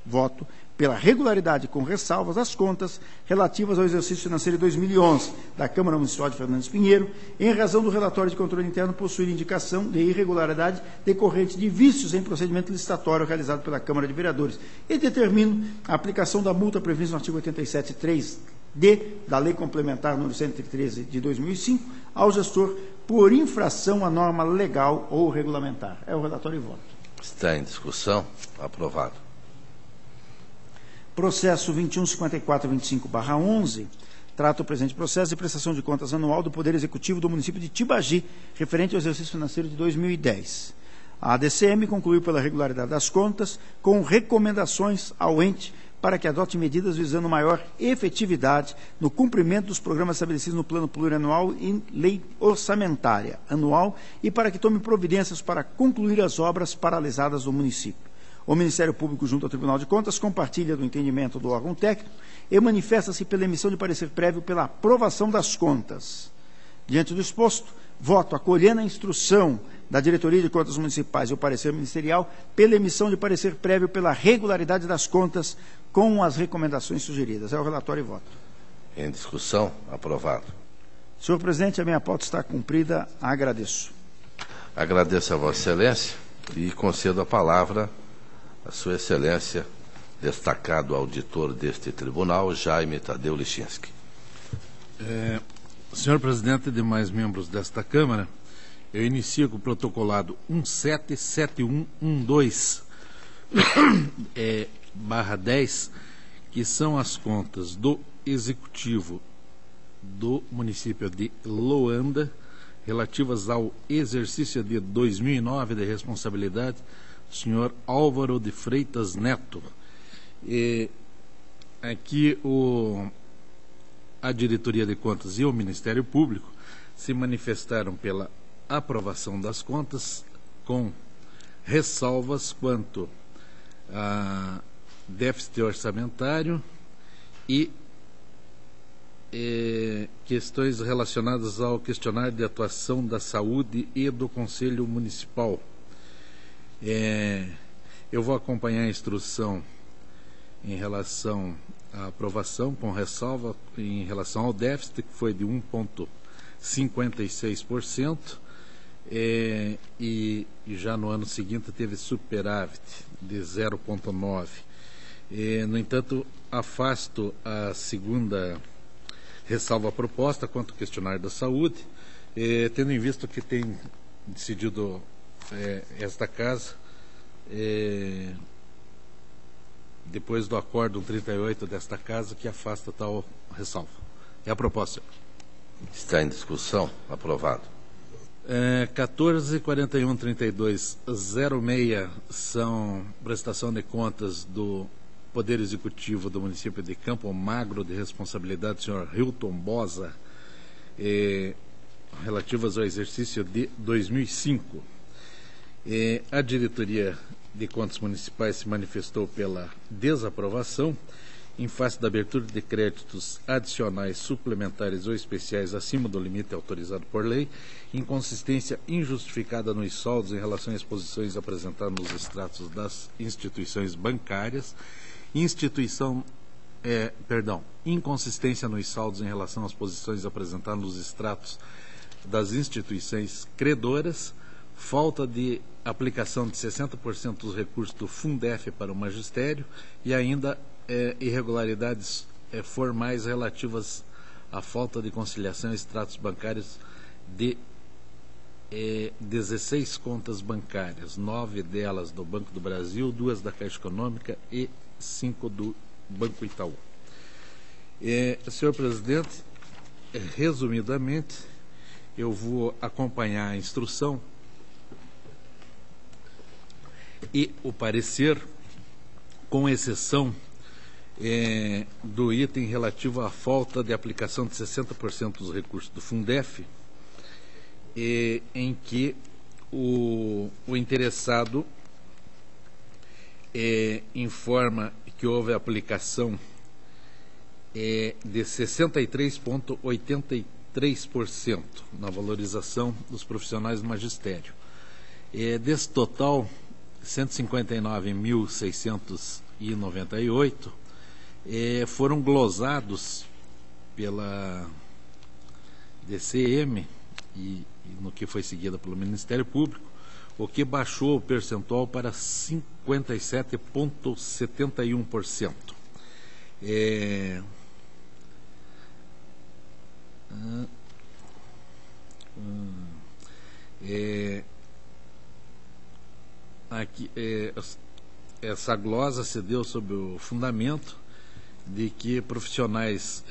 voto pela regularidade com ressalvas das contas relativas ao exercício financeiro de 2011 da Câmara Municipal de Fernandes Pinheiro, em razão do relatório de controle interno possuir indicação de irregularidade decorrente de vícios em procedimento licitatório realizado pela Câmara de Vereadores, e determino a aplicação da multa prevista no artigo 87.3d da Lei Complementar número 113 de 2005 ao gestor por infração à norma legal ou regulamentar. É o relatório e voto. Está em discussão. Aprovado. Processo 215425/11 trata o presente processo de prestação de contas anual do Poder Executivo do município de Tibagi, referente ao exercício financeiro de 2010. A ADCM concluiu pela regularidade das contas, com recomendações ao ente para que adote medidas visando maior efetividade no cumprimento dos programas estabelecidos no Plano Plurianual e Lei Orçamentária Anual e para que tome providências para concluir as obras paralisadas do município. O Ministério Público, junto ao Tribunal de Contas, compartilha do entendimento do órgão técnico e manifesta-se pela emissão de parecer prévio pela aprovação das contas. Diante do exposto, voto acolhendo a instrução da Diretoria de Contas Municipais e o parecer ministerial pela emissão de parecer prévio pela regularidade das contas com as recomendações sugeridas. É o relatório e voto. Em discussão. Aprovado. Senhor Presidente, a minha pauta está cumprida. Agradeço. Agradeço a Vossa Excelência e concedo a palavra à Sua Excelência, destacado auditor deste tribunal, Jaime Tadeu Lichinski. Senhor Presidente e demais membros desta Câmara, eu inicio com o protocolado 177112/10, que são as contas do Executivo do município de Loanda, relativas ao exercício de 2009 de responsabilidade do senhor Álvaro de Freitas Neto. E aqui a Diretoria de Contas e o Ministério Público se manifestaram pela aprovação das contas com ressalvas quanto a déficit orçamentário e questões relacionadas ao questionário de atuação da saúde e do Conselho Municipal. Eu vou acompanhar a instrução em relação à aprovação, com ressalva em relação ao déficit, que foi de 1,56%, e já no ano seguinte teve superávit de 0,9%. No entanto, afasto a segunda ressalva proposta quanto ao questionário da saúde, tendo em vista que tem decidido esta Casa, depois do acórdão 38 desta Casa, que afasta tal ressalva. É a proposta. Está em discussão. Aprovado. 14.41.32.06 são prestação de contas do Poder Executivo do município de Campo Magro, de responsabilidade do senhor Hilton Bosa, relativas ao exercício de 2005. A Diretoria de Contas Municipais se manifestou pela desaprovação em face da abertura de créditos adicionais, suplementares ou especiais acima do limite autorizado por lei, inconsistência injustificada nos saldos em relação às posições apresentadas nos extratos das instituições bancárias, inconsistência nos saldos em relação às posições apresentadas nos extratos das instituições credoras, falta de aplicação de 60% dos recursos do Fundef para o magistério e ainda irregularidades formais relativas à falta de conciliação em extratos bancários de 16 contas bancárias, 9 delas do Banco do Brasil, 2 da Caixa Econômica e 5 do Banco Itaú. Senhor presidente, resumidamente, eu vou acompanhar a instrução e o parecer, com exceção do item relativo à falta de aplicação de 60% dos recursos do Fundef, em que o interessado informa que houve aplicação de 63,83% na valorização dos profissionais do magistério. Desse total, 159.698 foram glosados pela DCM e no que foi seguida pelo Ministério Público, o que baixou o percentual para 57,71%. Aqui, essa glosa se deu sob o fundamento de que profissionais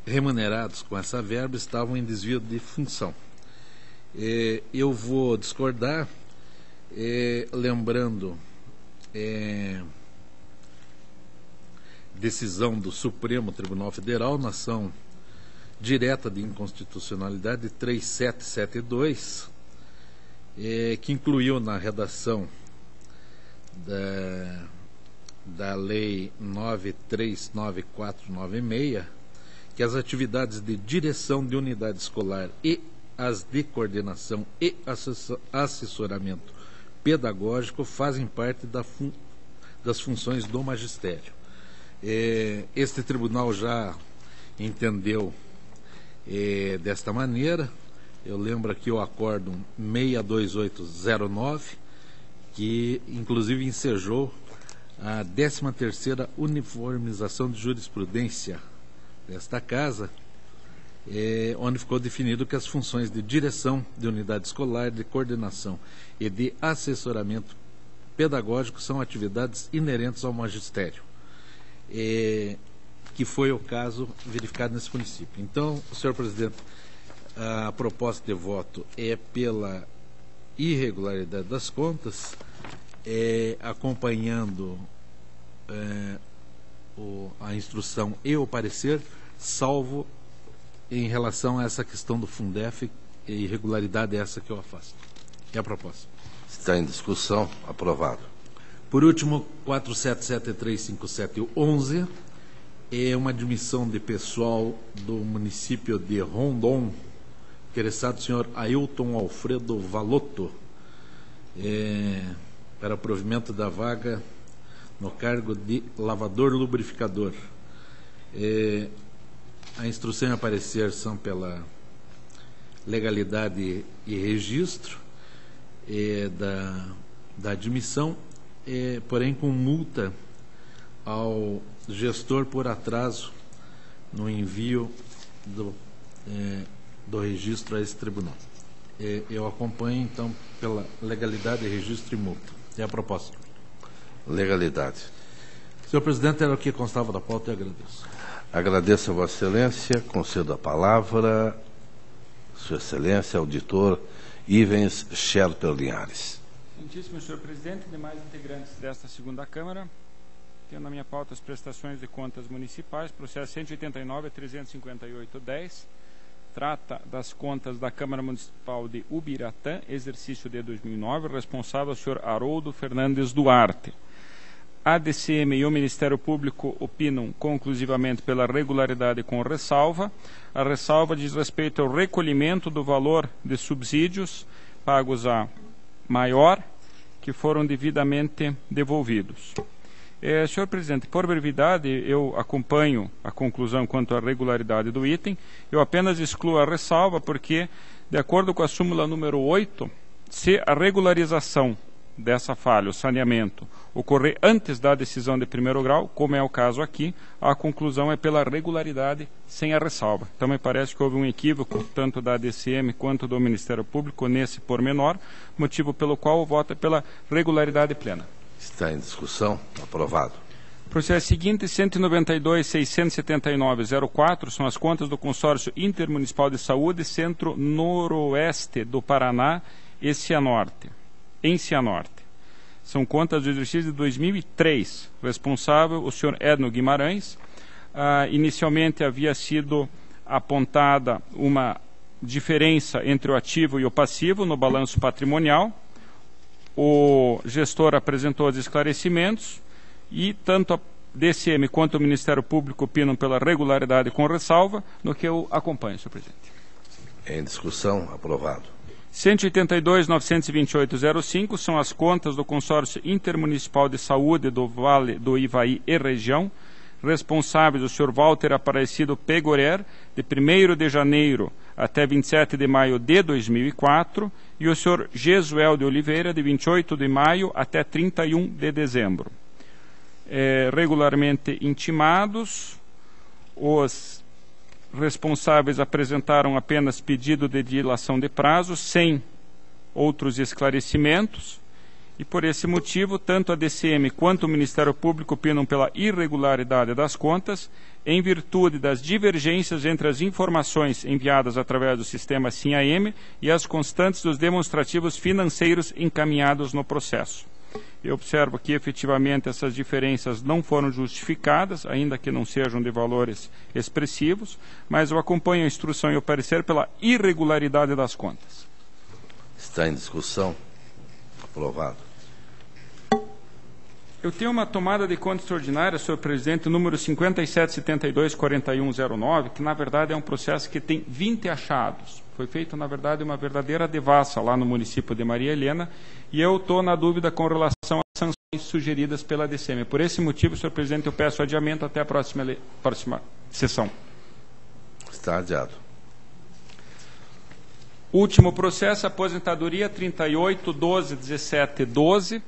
remunerados com essa verba estavam em desvio de função. Eu vou discordar, lembrando decisão do Supremo Tribunal Federal na ação direta de inconstitucionalidade 3772, que incluiu na redação da Lei 939496 que as atividades de direção de unidade escolar e as de coordenação e assessoramento pedagógico fazem parte das funções do magistério. Este tribunal já entendeu desta maneira. Eu lembro aqui o acórdão 62809, que inclusive ensejou a 13ª uniformização de jurisprudência desta casa, onde ficou definido que as funções de direção de unidade escolar, de coordenação e de assessoramento pedagógico são atividades inerentes ao magistério, que foi o caso verificado nesse município. Então, senhor presidente, a proposta de voto é pela irregularidade das contas, acompanhando a instrução e o parecer, salvo em relação a essa questão do Fundef, irregularidade essa que eu afasto. É a proposta. Está em discussão. Aprovado. Por último, 47735711 é uma admissão de pessoal do município de Rondon, interessado o senhor Ailton Alfredo Valotto, para provimento da vaga no cargo de lavador lubrificador. A instrução e a parecer são pela legalidade e registro da admissão, porém com multa ao gestor por atraso no envio do registro a esse tribunal. Eu acompanho, então, pela legalidade, registro e multa. É a proposta. Legalidade. Senhor presidente, era o que constava da pauta e agradeço. Agradeço a Vossa Excelência. Concedo a palavra, Sua Excelência, auditor Ivens Scherper Linhares. Excelentíssimo senhor presidente e demais integrantes desta segunda Câmara, Tenho na minha pauta as prestações de contas municipais, processo 189 a 358-10, trata das contas da Câmara Municipal de Ubiratã, exercício de 2009, responsável o senhor Haroldo Fernandes Duarte. A DCM e o Ministério Público opinam conclusivamente pela regularidade com ressalva. A ressalva diz respeito ao recolhimento do valor de subsídios pagos a maior, que foram devidamente devolvidos. Senhor presidente, por brevidade, eu acompanho a conclusão quanto à regularidade do item. Eu apenas excluo a ressalva porque, de acordo com a súmula número 8, se a regularização dessa falha, o saneamento, ocorrer antes da decisão de primeiro grau, como é o caso aqui, a conclusão é pela regularidade sem a ressalva. Então, me parece que houve um equívoco, tanto da ADCM quanto do Ministério Público, nesse pormenor, motivo pelo qual o voto é pela regularidade plena. Está em discussão. Aprovado. Processo seguinte, 192.679.04, são as contas do Consórcio Intermunicipal de Saúde, Centro-Noroeste do Paraná e Cianorte. Em Cianorte. São contas do exercício de 2003. Responsável, o senhor Edno Guimarães. Inicialmente havia sido apontada uma diferença entre o ativo e o passivo no balanço patrimonial. O gestor apresentou os esclarecimentos e tanto a DCM quanto o Ministério Público opinam pela regularidade com ressalva, no que eu acompanho, senhor presidente. Em discussão. Aprovado. 182.928.05 são as contas do Consórcio Intermunicipal de Saúde do Vale do Ivaí e Região, responsáveis o senhor Walter Aparecido Pegorer, de 1º de janeiro até 27 de maio de 2004, e o senhor Jesuel de Oliveira, de 28 de maio até 31 de dezembro. Regularmente intimados, os responsáveis apresentaram apenas pedido de dilação de prazo, sem outros esclarecimentos, e por esse motivo, tanto a DCM quanto o Ministério Público opinam pela irregularidade das contas, em virtude das divergências entre as informações enviadas através do sistema SIM-AM e as constantes dos demonstrativos financeiros encaminhados no processo. Eu observo que, efetivamente, essas diferenças não foram justificadas, ainda que não sejam de valores expressivos, mas eu acompanho a instrução e o parecer pela irregularidade das contas. Está em discussão. Aprovado. Eu tenho uma tomada de conta extraordinária, senhor presidente, número 5772-4109, que, na verdade, é um processo que tem 20 achados. Foi feita, na verdade, uma verdadeira devassa lá no município de Maria Helena, e eu estou na dúvida com relação às sanções sugeridas pela DCM. Por esse motivo, senhor presidente, eu peço adiamento até a próxima sessão. Está adiado. Último processo, aposentadoria 38.12.17.12.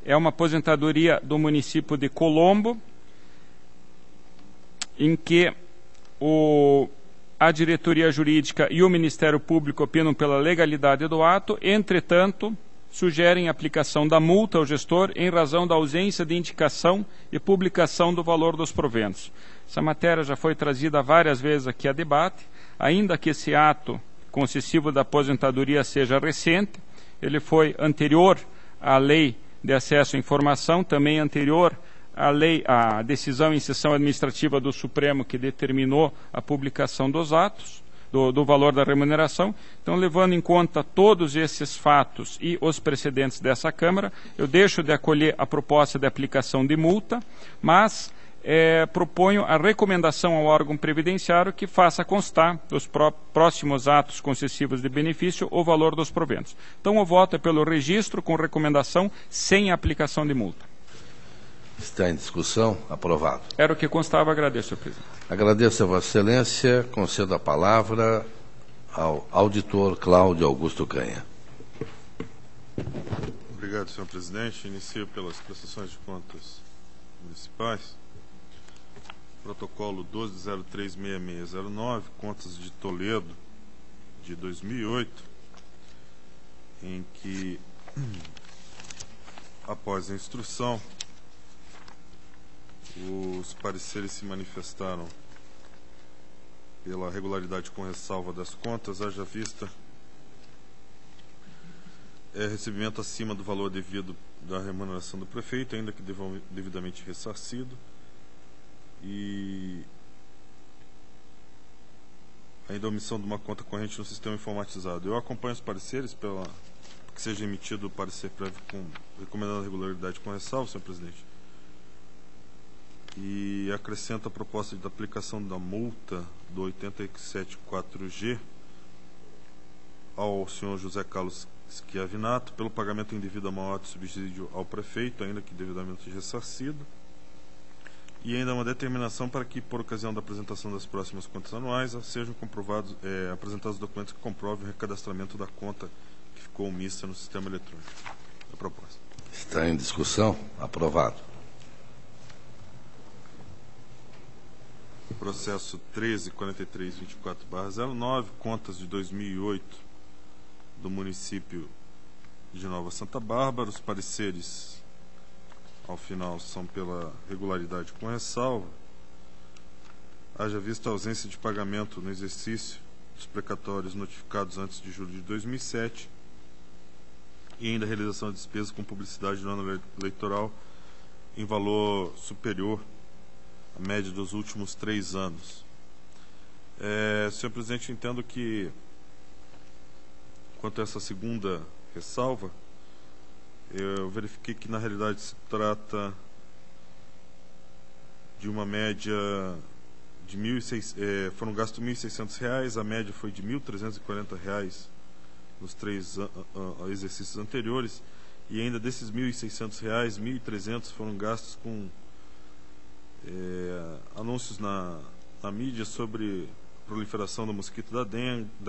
É uma aposentadoria do município de Colombo, em que a diretoria jurídica e o Ministério Público opinam pela legalidade do ato, entretanto, sugerem a aplicação da multa ao gestor em razão da ausência de indicação e publicação do valor dos proventos. Essa matéria já foi trazida várias vezes aqui a debate, ainda que esse ato concessivo da aposentadoria seja recente, ele foi anterior à lei de acesso à informação, também anterior à decisão em sessão administrativa do Supremo que determinou a publicação dos atos, do valor da remuneração. Então, levando em conta todos esses fatos e os precedentes dessa Câmara, eu deixo de acolher a proposta de aplicação de multa, mas proponho a recomendação ao órgão previdenciário que faça constar dos próximos atos concessivos de benefício o valor dos proventos. Então, o voto é pelo registro com recomendação sem aplicação de multa. Está em discussão. Aprovado. Era o que constava. Agradeço, senhor presidente. Agradeço a Vossa Excelência. Concedo a palavra ao auditor Cláudio Augusto Canha. Obrigado, senhor presidente. Inicio pelas prestações de contas municipais. Protocolo 12.03.6609, contas de Toledo, de 2008, em que, após a instrução, os pareceres se manifestaram pela regularidade com ressalva das contas, haja vista recebimento acima do valor devido da remuneração do prefeito, ainda que devidamente ressarcido. E ainda a omissão de uma conta corrente no sistema informatizado. Eu acompanho os pareceres para que seja emitido o parecer prévio com recomendada regularidade com ressalva, senhor presidente. E acrescento a proposta de aplicação da multa do 874G ao senhor José Carlos Schiavinato pelo pagamento indevido a maior de subsídio ao prefeito, ainda que devidamente ressarcido. E ainda uma determinação para que, por ocasião da apresentação das próximas contas anuais, sejam apresentados documentos que comprovem o recadastramento da conta que ficou omissa no sistema eletrônico. A proposta. Está em discussão. Aprovado. Processo 13.43.24/09, contas de 2008 do município de Nova Santa Bárbara. Os pareceres, ao final, são pela regularidade com ressalva. Haja vista a ausência de pagamento no exercício dos precatórios notificados antes de julho de 2007 e ainda a realização de despesas com publicidade no ano eleitoral em valor superior à média dos últimos 3 anos. Senhor presidente, entendo que, quanto a essa segunda ressalva, eu verifiquei que na realidade se trata de uma média de foram gastos R$ 1.600, a média foi de R$ 1.340 nos 3 exercícios anteriores, e ainda desses R$ 1.600, R$ 1.300 foram gastos com anúncios na mídia sobre a proliferação do mosquito da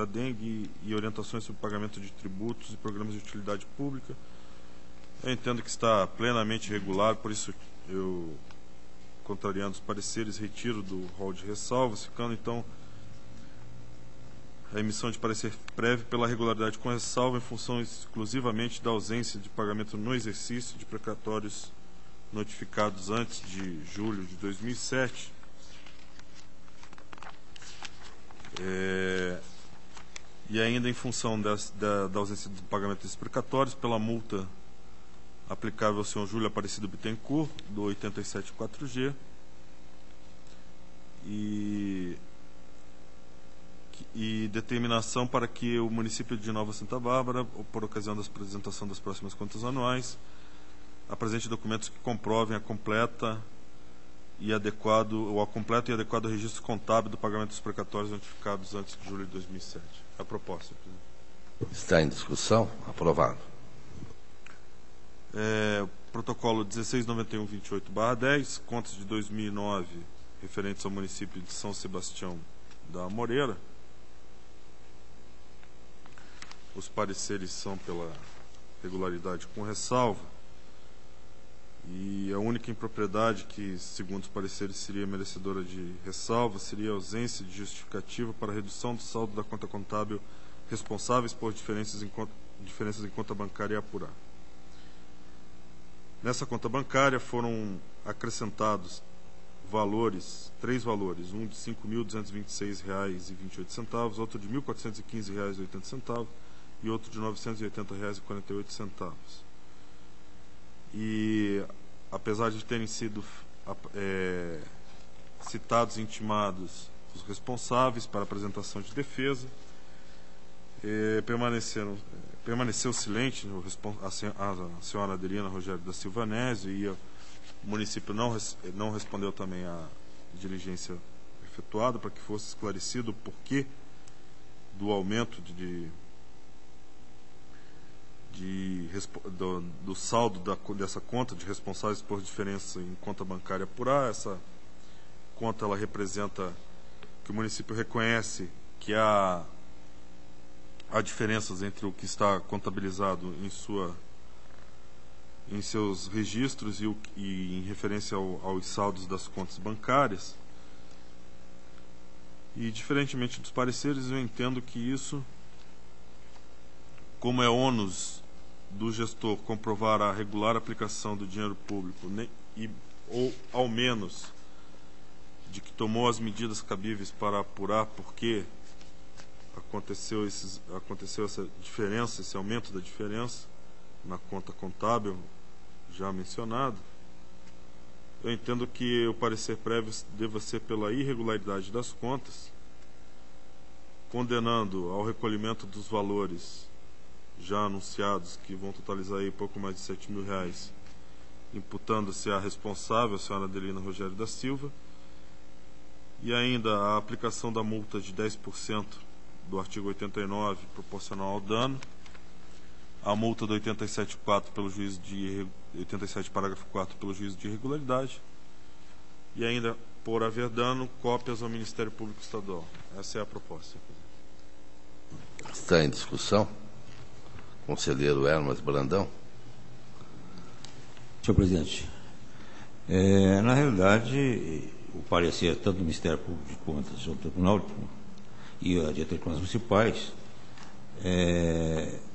dengue e orientações sobre pagamento de tributos e programas de utilidade pública. Eu entendo que está plenamente regular, por isso eu, contrariando os pareceres, retiro do rol de ressalvas, ficando então a emissão de parecer prévio pela regularidade com ressalva em função exclusivamente da ausência de pagamento no exercício de precatórios notificados antes de julho de 2007. E ainda em função da ausência do pagamento desses precatórios pela multa aplicável ao senhor Júlio Aparecido Bittencourt, do 874G, e determinação para que o município de Nova Santa Bárbara, por ocasião da apresentação das próximas contas anuais, apresente documentos que comprovem o completo e adequado registro contábil do pagamento dos precatórios notificados antes de julho de 2007. A proposta, presidente. Está em discussão. Aprovado. Protocolo 1691/28/10, contas de 2009 referentes ao município de São Sebastião da Moreira. Os pareceres são pela regularidade com ressalva. E a única impropriedade que, segundo os pareceres, seria merecedora de ressalva seria a ausência de justificativa para a redução do saldo da conta contábil responsáveis por diferenças em conta bancária a apurar. Nessa conta bancária foram acrescentados três valores, um de R$ 5.226,28, outro de R$ 1.415,80 e outro de R$ 980,48. E, apesar de terem sido citados e intimados os responsáveis para a apresentação de defesa, permaneceu silente a senhora Adelina Rogério da Silva Nésio, e o município não respondeu também à diligência efetuada para que fosse esclarecido o porquê do aumento do saldo dessa conta de responsáveis por diferença em conta bancária apurar. Essa conta ela representa que o município reconhece que há diferenças entre o que está contabilizado em seus registros e em referência aos saldos das contas bancárias. E, diferentemente dos pareceres, eu entendo que isso, como é ônus do gestor comprovar a regular aplicação do dinheiro público, ou ao menos de que tomou as medidas cabíveis para apurar por que aconteceu essa diferença, esse aumento da diferença, na conta contábil já mencionado, eu entendo que o parecer prévio deva ser pela irregularidade das contas, condenando ao recolhimento dos valores já anunciados, que vão totalizar aí pouco mais de R$7.000, imputando-se a responsável, a senhora Adelina Rogério da Silva, e ainda a aplicação da multa de 10% do artigo 89, proporcional ao dano, a multa do 87.4 pelo juízo de 87, parágrafo 4, pelo juízo de irregularidade, e ainda, por haver dano, cópias ao Ministério Público Estadual. Essa é a proposta. Está em discussão. Conselheiro Hermas Brandão. Senhor presidente, na realidade, o parecer tanto do Ministério Público de Contas, o Tribunal e a Diretoria de Contas Municipais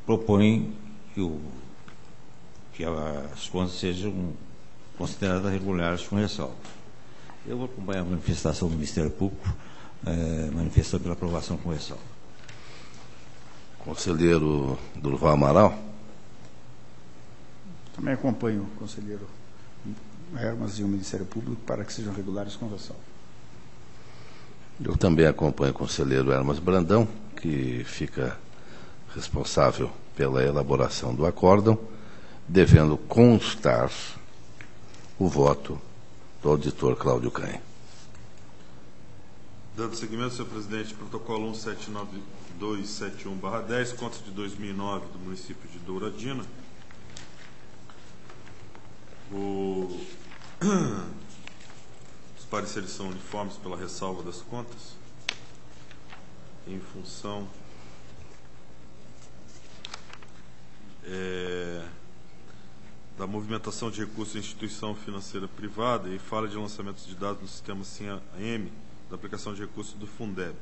propõem que as contas sejam consideradas regulares com ressalva. Eu vou acompanhar a manifestação do Ministério Público, manifestando pela aprovação com ressalva. Conselheiro Durval Amaral. Também acompanho o conselheiro Hermas e o Ministério Público para que sejam regulares com ressalva. Eu também acompanho o conselheiro Hermas Brandão, que fica responsável pela elaboração do acórdão, devendo constar o voto do auditor Cláudio Canha. Dando seguimento, senhor presidente, protocolo 179271/10, contas de 2009 do município de Douradina. Os pareceres são uniformes pela ressalva das contas, em função da movimentação de recursos em instituição financeira privada e falha de lançamentos de dados no sistema SIM-AM da aplicação de recursos do Fundeb.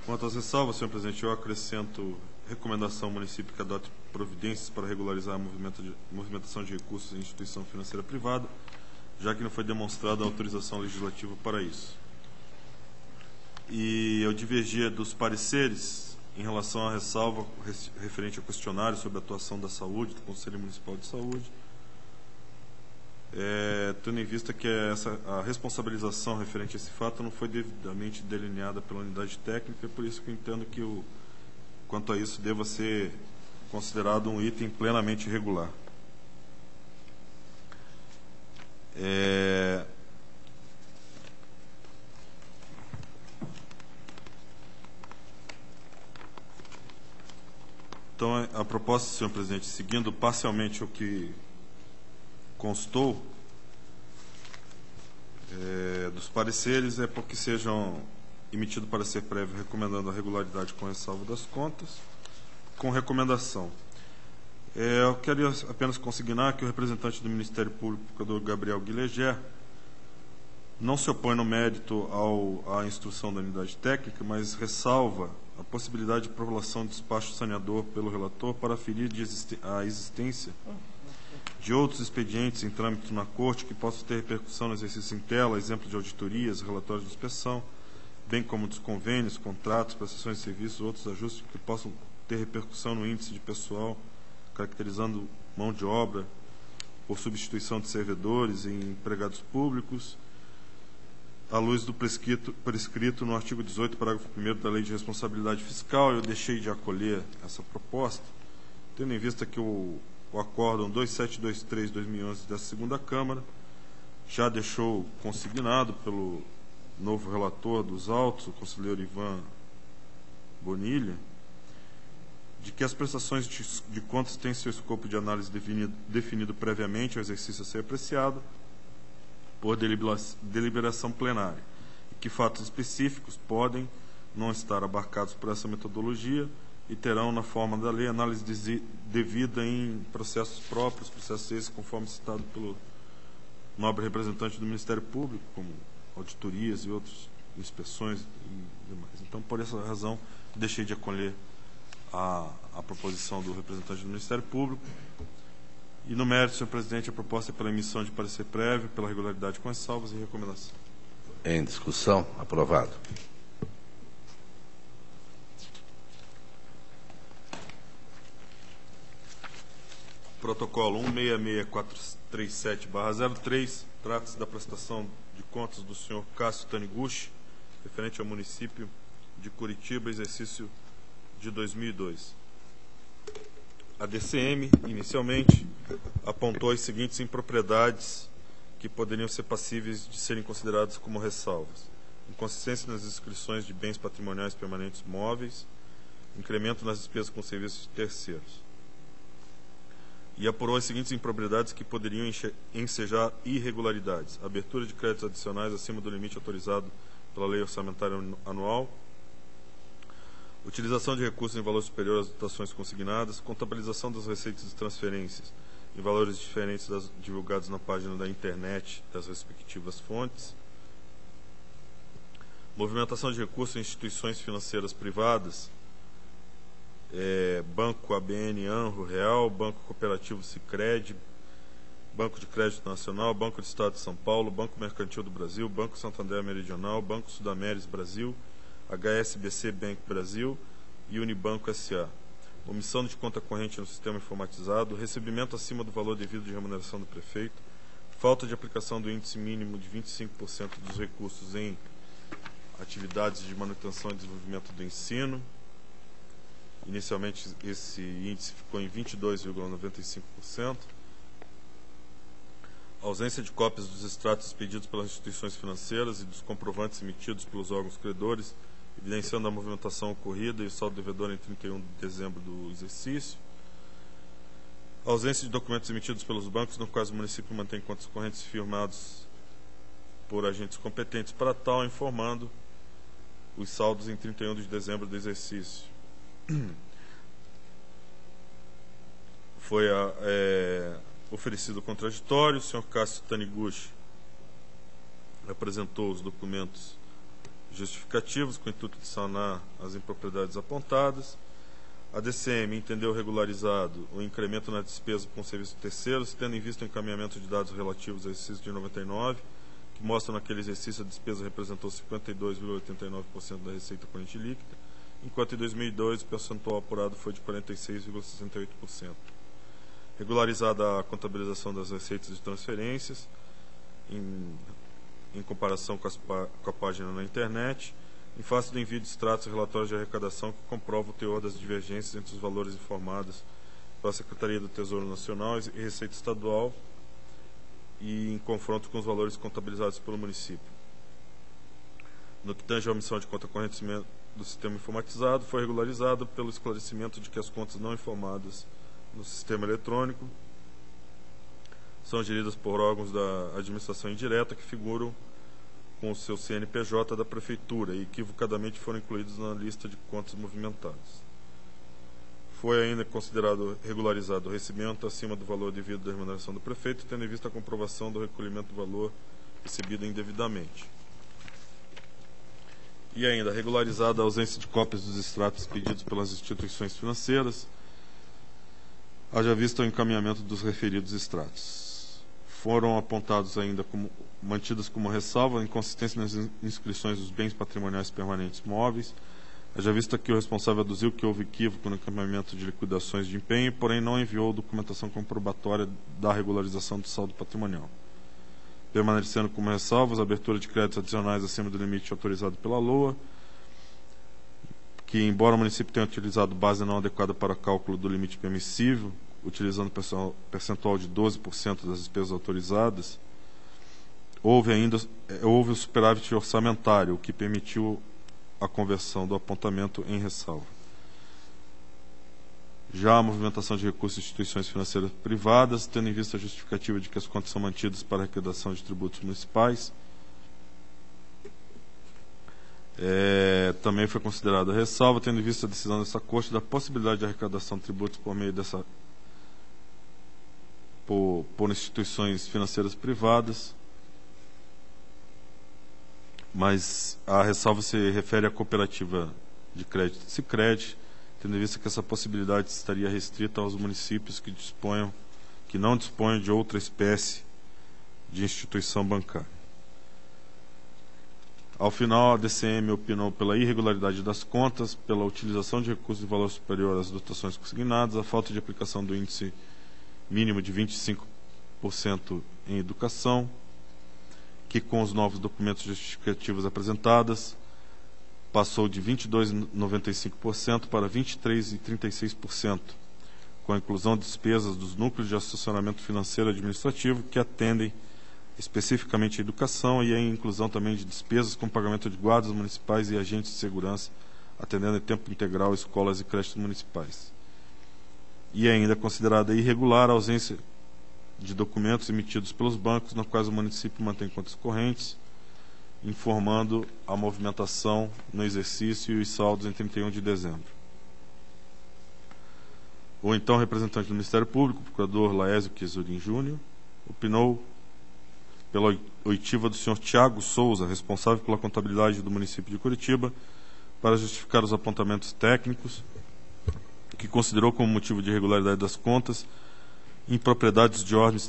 Quanto às ressalvas, senhor presidente, eu acrescento recomendação ao município que adote providências para regularizar a movimentação de recursos em instituição financeira privada, já que não foi demonstrada a autorização legislativa para isso. E eu divergia dos pareceres em relação à ressalva referente ao questionário sobre a atuação da saúde, do Conselho Municipal de Saúde, tendo em vista que a responsabilização referente a esse fato não foi devidamente delineada pela unidade técnica, por isso que eu entendo que, quanto a isso, deva ser considerado um item plenamente irregular. Então, a proposta, senhor presidente, seguindo parcialmente o que constou dos pareceres, é porque sejam emitido parecer prévio recomendando a regularidade com ressalva das contas, com recomendação. Eu queria apenas consignar que o representante do Ministério Público, o procurador Gabriel Guileger, não se opõe no mérito à instrução da unidade técnica, mas ressalva a possibilidade de prorrogação de despacho saneador pelo relator para aferir a existência de outros expedientes em trâmite na Corte que possam ter repercussão no exercício em tela, exemplo de auditorias, relatórios de inspeção, bem como dos convênios, contratos, prestações de serviços, outros ajustes que possam ter repercussão no índice de pessoal, caracterizando mão de obra por substituição de servidores e empregados públicos, à luz do prescrito no artigo 18, parágrafo 1º da Lei de Responsabilidade Fiscal. Eu deixei de acolher essa proposta, tendo em vista que o acórdão 2723/2011 da segunda Câmara já deixou consignado pelo novo relator dos autos, o conselheiro Ivan Bonilha, de que as prestações de contas têm seu escopo de análise definido previamente ao exercício a ser apreciado por deliberação plenária, e que fatos específicos podem não estar abarcados por essa metodologia e terão, na forma da lei, análise devida em processos próprios, processos esses conforme citado pelo nobre representante do Ministério Público, como auditorias e outras inspeções e demais. Então, por essa razão, deixei de acolher a proposição do representante do Ministério Público. E no mérito, senhor presidente, a proposta é pela emissão de parecer prévio, pela regularidade com as salvas e recomendação. Em discussão, aprovado. Protocolo 166437/03, trata-se da prestação de contas do senhor Cássio Taniguchi, referente ao município de Curitiba, exercício de 2002. A DCM, inicialmente, apontou as seguintes impropriedades que poderiam ser passíveis de serem consideradas como ressalvas: inconsistência nas inscrições de bens patrimoniais permanentes móveis, incremento nas despesas com serviços de terceiros. E apurou as seguintes impropriedades que poderiam ensejar irregularidades: abertura de créditos adicionais acima do limite autorizado pela Lei Orçamentária Anual, utilização de recursos em valor superior às dotações consignadas, contabilização das receitas de transferências em valores diferentes das divulgados na página da internet das respectivas fontes, movimentação de recursos em instituições financeiras privadas, Banco ABN AMRO Real, Banco Cooperativo Sicredi, Banco de Crédito Nacional, Banco do Estado de São Paulo, Banco Mercantil do Brasil, Banco Santander Meridional, Banco Sudameris Brasil, HSBC Bank Brasil e Unibanco S.A. Omissão de conta corrente no sistema informatizado, recebimento acima do valor devido de remuneração do prefeito, falta de aplicação do índice mínimo de 25% dos recursos em atividades de manutenção e desenvolvimento do ensino. Inicialmente, esse índice ficou em 22,95%. Ausência de cópias dos extratos expedidos pelas instituições financeiras e dos comprovantes emitidos pelos órgãos credores, evidenciando a movimentação ocorrida e o saldo devedor em 31 de dezembro do exercício. Ausência de documentos emitidos pelos bancos, no quais o município mantém contas correntes firmados por agentes competentes para tal, informando os saldos em 31 de dezembro do exercício. Foi oferecido o contraditório. O senhor Cássio Taniguchi apresentou os documentos justificativos com o intuito de sanar as impropriedades apontadas. A DCM entendeu regularizado o incremento na despesa com serviços terceiros, tendo em vista o encaminhamento de dados relativos ao exercício de 99, que mostram naquele exercício a despesa representou 52,89% da receita corrente líquida, enquanto em 2002 o percentual apurado foi de 46,68%. Regularizada a contabilização das receitas de transferências, em comparação com a página na internet, em face do envio de extratos e relatórios de arrecadação que comprovam o teor das divergências entre os valores informados pela Secretaria do Tesouro Nacional e Receita Estadual e em confronto com os valores contabilizados pelo município. No que tange à omissão de conta corrente do sistema informatizado, foi regularizado pelo esclarecimento de que as contas não informadas no sistema eletrônico são geridas por órgãos da administração indireta que figuram com o seu CNPJ da Prefeitura e equivocadamente foram incluídos na lista de contas movimentadas. Foi ainda considerado regularizado o recebimento acima do valor devido da remuneração do prefeito, tendo em vista a comprovação do recolhimento do valor recebido indevidamente. E ainda regularizada a ausência de cópias dos extratos pedidos pelas instituições financeiras, haja vista o encaminhamento dos referidos extratos. Foram apontados ainda como mantidas como ressalva a inconsistência nas inscrições dos bens patrimoniais permanentes móveis, haja vista que o responsável aduziu que houve equívoco no encaminhamento de liquidações de empenho, porém não enviou documentação comprobatória da regularização do saldo patrimonial. Permanecendo como ressalvas a abertura de créditos adicionais acima do limite autorizado pela LOA, que, embora o município tenha utilizado base não adequada para cálculo do limite permissível, utilizando percentual de 12% das despesas autorizadas, houve o superávit orçamentário, o que permitiu a conversão do apontamento em ressalva. Já a movimentação de recursos de instituições financeiras privadas, tendo em vista a justificativa de que as contas são mantidas para a arrecadação de tributos municipais, também foi considerada ressalva, tendo em vista a decisão dessa Corte da possibilidade de arrecadação de tributos por meio por instituições financeiras privadas, mas a ressalva se refere à cooperativa de crédito Sicredi, tendo em vista que essa possibilidade estaria restrita aos municípios que não disponham de outra espécie de instituição bancária. Ao final, a DCM opinou pela irregularidade das contas, pela utilização de recursos de valor superior às dotações consignadas, a falta de aplicação do índice mínimo de 25% em educação, que com os novos documentos justificativos apresentados, passou de 22,95% para 23,36%, com a inclusão de despesas dos núcleos de assessoramento financeiro e administrativo que atendem especificamente a educação, e a inclusão também de despesas com pagamento de guardas municipais e agentes de segurança, atendendo em tempo integral escolas e creches municipais. E ainda considerada irregular a ausência de documentos emitidos pelos bancos, na quais o município mantém contas correntes, informando a movimentação no exercício e os saldos em 31 de dezembro. O então representante do Ministério Público, o procurador Laésio Chiasorin Júnior, opinou pela oitiva do senhor Tiago Souza, responsável pela contabilidade do município de Curitiba, para justificar os apontamentos técnicos, que considerou como motivo de irregularidade das contas impropriedades de ordem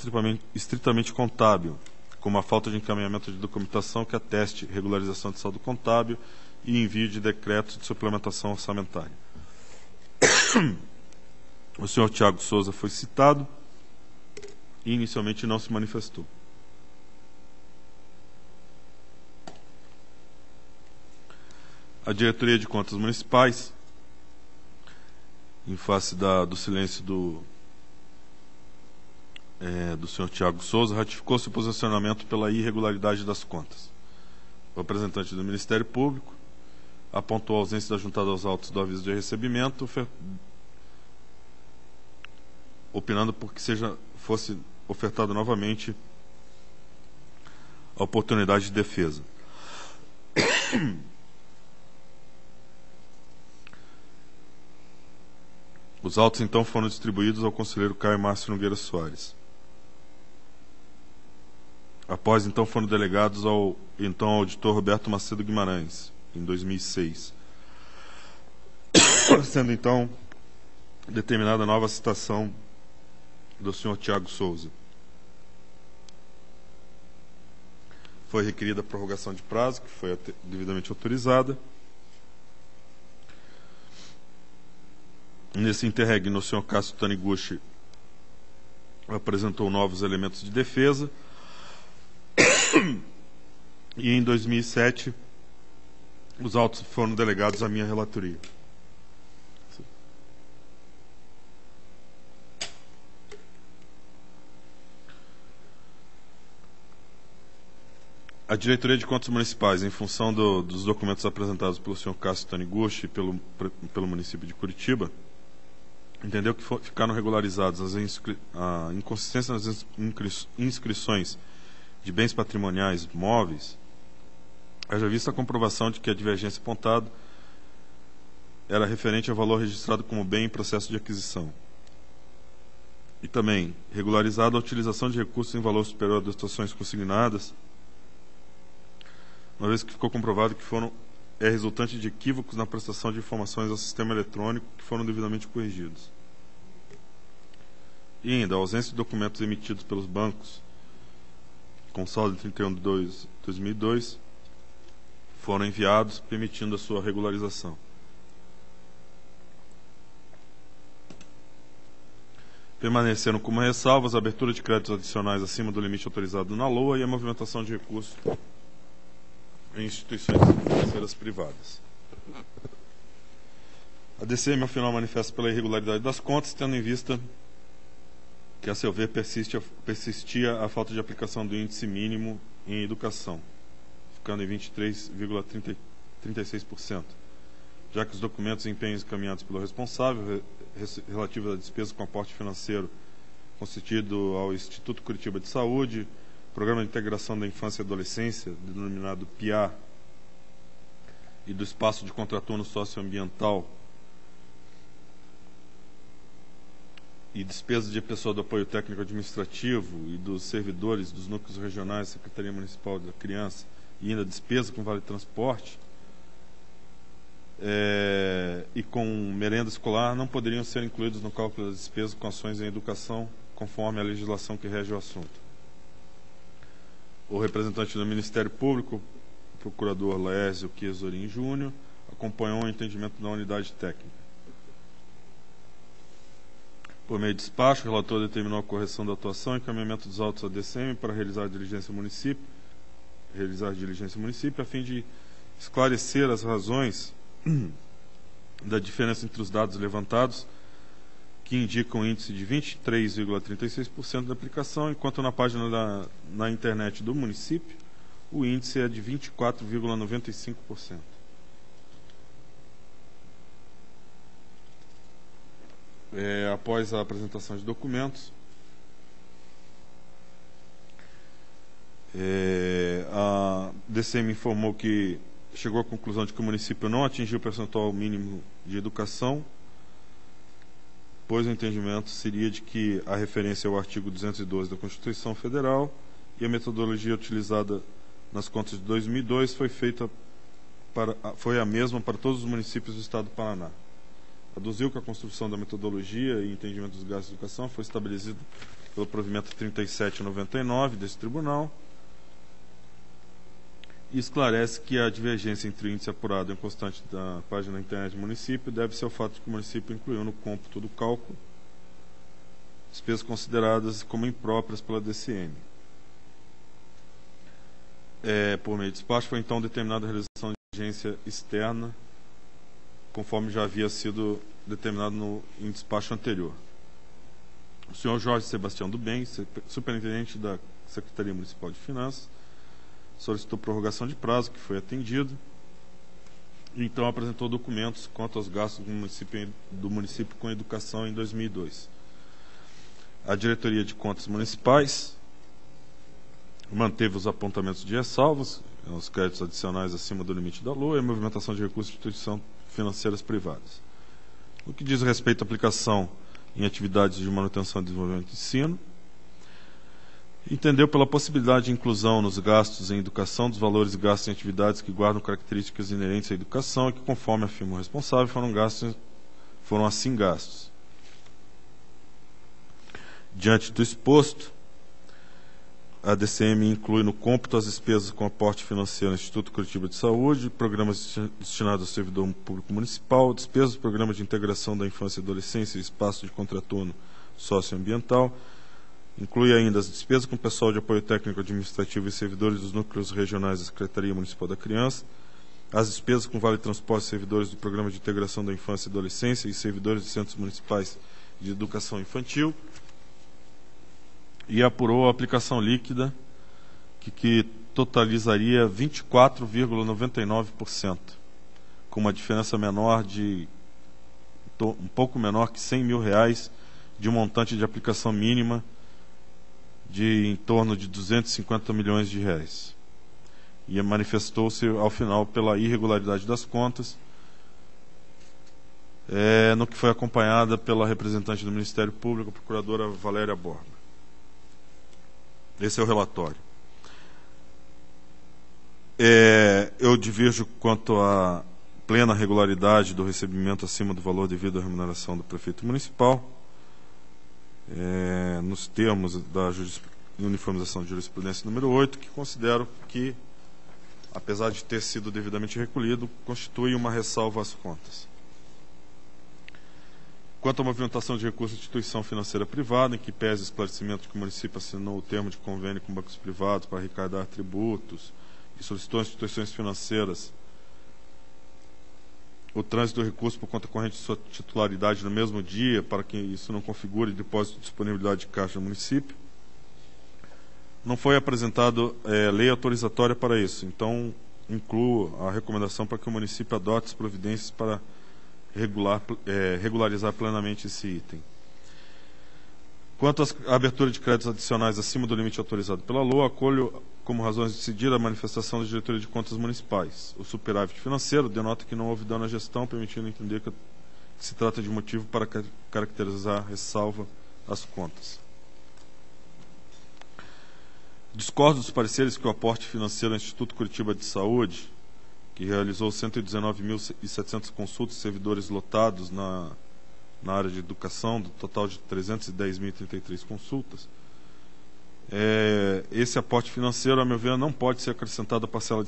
estritamente contábil, como a falta de encaminhamento de documentação que ateste regularização de saldo contábil e envio de decretos de suplementação orçamentária. O senhor Tiago Souza foi citado e inicialmente não se manifestou. A Diretoria de Contas Municipais, em face do silêncio do senhor Tiago Souza, ratificou seu posicionamento pela irregularidade das contas. O representante do Ministério Público apontou a ausência da juntada aos autos do aviso de recebimento, opinando por que fosse ofertada novamente a oportunidade de defesa. Os autos, então, foram distribuídos ao conselheiro Caio Márcio Nogueira Soares. Após, então, foram delegados ao então auditor Roberto Macedo Guimarães, em 2006. Sendo, então, determinada a nova citação do senhor Tiago Souza. Foi requerida a prorrogação de prazo, que foi devidamente autorizada. Nesse interregno, o senhor Cássio Taniguchi apresentou novos elementos de defesa. E em 2007, os autos foram delegados à minha relatoria. A Diretoria de Contas Municipais, em função dos documentos apresentados pelo senhor Cássio Taniguchi e pelo município de Curitiba, entendeu que ficaram regularizadas a inconsistência nas inscrições de bens patrimoniais móveis, haja vista a comprovação de que a divergência apontada era referente ao valor registrado como bem em processo de aquisição. E também regularizada a utilização de recursos em valor superior a dotações consignadas, uma vez que ficou comprovado que é resultante de equívocos na prestação de informações ao sistema eletrônico que foram devidamente corrigidos. E ainda, a ausência de documentos emitidos pelos bancos com saldo em 31 de 2002 foram enviados, permitindo a sua regularização. Permaneceram como ressalvas a abertura de créditos adicionais acima do limite autorizado na LOA e a movimentação de recursos em instituições financeiras privadas. A DCM, ao final, manifesta pela irregularidade das contas, tendo em vista que, a seu ver, persistia a falta de aplicação do índice mínimo em educação, ficando em 23,36%, já que os documentos e empenhos encaminhados pelo responsável relativos à despesa com aporte financeiro constituído ao Instituto Curitiba de Saúde, Programa de Integração da Infância e Adolescência, denominado PIA, e do Espaço de Contraturno Socioambiental, e despesas de pessoal do apoio técnico administrativo e dos servidores dos núcleos regionais, Secretaria Municipal da Criança, e ainda despesa com vale transporte, e com merenda escolar, não poderiam ser incluídos no cálculo das despesas com ações em educação, conforme a legislação que rege o assunto. O representante do Ministério Público, o procurador Laésio Chiasorin Júnior, acompanhou o entendimento da unidade técnica. Por meio de despacho, o relator determinou a correção da atuação e encaminhamento dos autos à DCM para realizar diligência ao município, a fim de esclarecer as razões da diferença entre os dados levantados, que indicam um índice de 23,36% da aplicação, enquanto na página na internet do município o índice é de 24,95%. Após a apresentação de documentos, a DCM informou que chegou à conclusão de que o município não atingiu o percentual mínimo de educação, pois o entendimento seria de que a referência ao artigo 212 da Constituição Federal e a metodologia utilizada nas contas de 2002 foi a mesma para todos os municípios do Estado do Paraná. Aduziu que a construção da metodologia e entendimento dos gastos de educação foi estabelecido pelo provimento 3799 desse tribunal e esclarece que a divergência entre o índice apurado e o constante da página da internet do município deve-se ao fato de que o município incluiu no cômputo do cálculo despesas consideradas como impróprias pela DCM. Por meio de despacho, foi então determinada a realização de diligência externa, conforme já havia sido determinado em despacho anterior. O senhor Jorge Sebastião do Bem, superintendente da Secretaria Municipal de Finanças, solicitou prorrogação de prazo, que foi atendido, e então apresentou documentos quanto aos gastos do município com educação em 2002. A Diretoria de Contas Municipais manteve os apontamentos de ressalvas, os créditos adicionais acima do limite da LOA e a movimentação de recursos de instituições financeiras privadas. No que diz respeito à aplicação em atividades de manutenção, desenvolvimento e ensino, entendeu pela possibilidade de inclusão nos gastos em educação dos valores gastos em atividades que guardam características inerentes à educação e que, conforme afirma o responsável, foram assim gastos. Diante do exposto, a DCM inclui no cômputo as despesas com aporte financeiro no Instituto Curitiba de Saúde, programas destinados ao servidor público municipal, despesas do Programa de Integração da Infância e Adolescência e Espaço de Contraturno Socioambiental, inclui ainda as despesas com pessoal de apoio técnico administrativo e servidores dos núcleos regionais da Secretaria Municipal da Criança, as despesas com vale transporte e servidores do Programa de Integração da Infância e Adolescência e servidores de centros municipais de educação infantil, e apurou a aplicação líquida, que totalizaria 24,99%, com uma diferença menor um pouco menor que R$100 mil, de um montante de aplicação mínima de em torno de R$250 milhões. E manifestou-se, ao final, pela irregularidade das contas, no que foi acompanhada pela representante do Ministério Público, a procuradora Valéria Borba. Esse é o relatório. Eu divirjo quanto à plena regularidade do recebimento acima do valor devido à remuneração do prefeito municipal, nos termos da uniformização de jurisprudência número 8, que considero que, apesar de ter sido devidamente recolhido, constitui uma ressalva às contas. Quanto à movimentação de recursos de instituição financeira privada, em que pese o esclarecimento de que o município assinou o termo de convênio com bancos privados para arrecadar tributos e solicitou às instituições financeiras o trânsito do recurso por conta corrente de sua titularidade no mesmo dia, para que isso não configure depósito de disponibilidade de caixa no município, não foi apresentado lei autorizatória para isso. Então, incluo a recomendação para que o município adote as providências para regularizar plenamente esse item. Quanto à abertura de créditos adicionais acima do limite autorizado pela LOA, acolho como razões de decidir a manifestação da Diretoria de Contas Municipais. O superávit financeiro denota que não houve dano à gestão, permitindo entender que se trata de motivo para caracterizar ressalva às contas. Discordo dos pareceres que o aporte financeiro ao Instituto Curitiba de Saúde, que realizou 119.700 consultas de servidores lotados na área de educação, do total de 310.033 consultas. Esse aporte financeiro, a meu ver, não pode ser acrescentado à parcela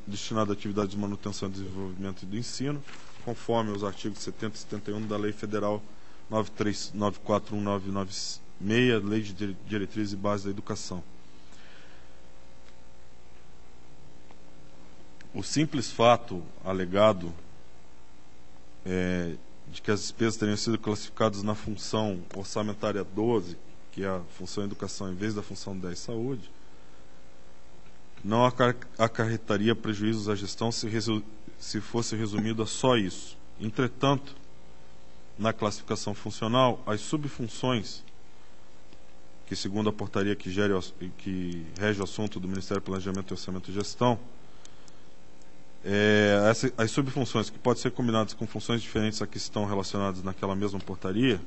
destinada a atividades de manutenção, desenvolvimento e do ensino, conforme os artigos 70 e 71 da Lei Federal 9394196, Lei de Diretrizes e Bases da Educação. O simples fato alegado de que as despesas teriam sido classificadas na função orçamentária 12, que é a função educação, em vez da função 10, saúde, não acarretaria prejuízos à gestão se fosse resumido a só isso. Entretanto, na classificação funcional, as subfunções, que segundo a portaria que rege o assunto do Ministério do Planejamento, Orçamento e Gestão, as subfunções que podem ser combinadas com funções diferentes a que estão relacionadas naquela mesma portaria,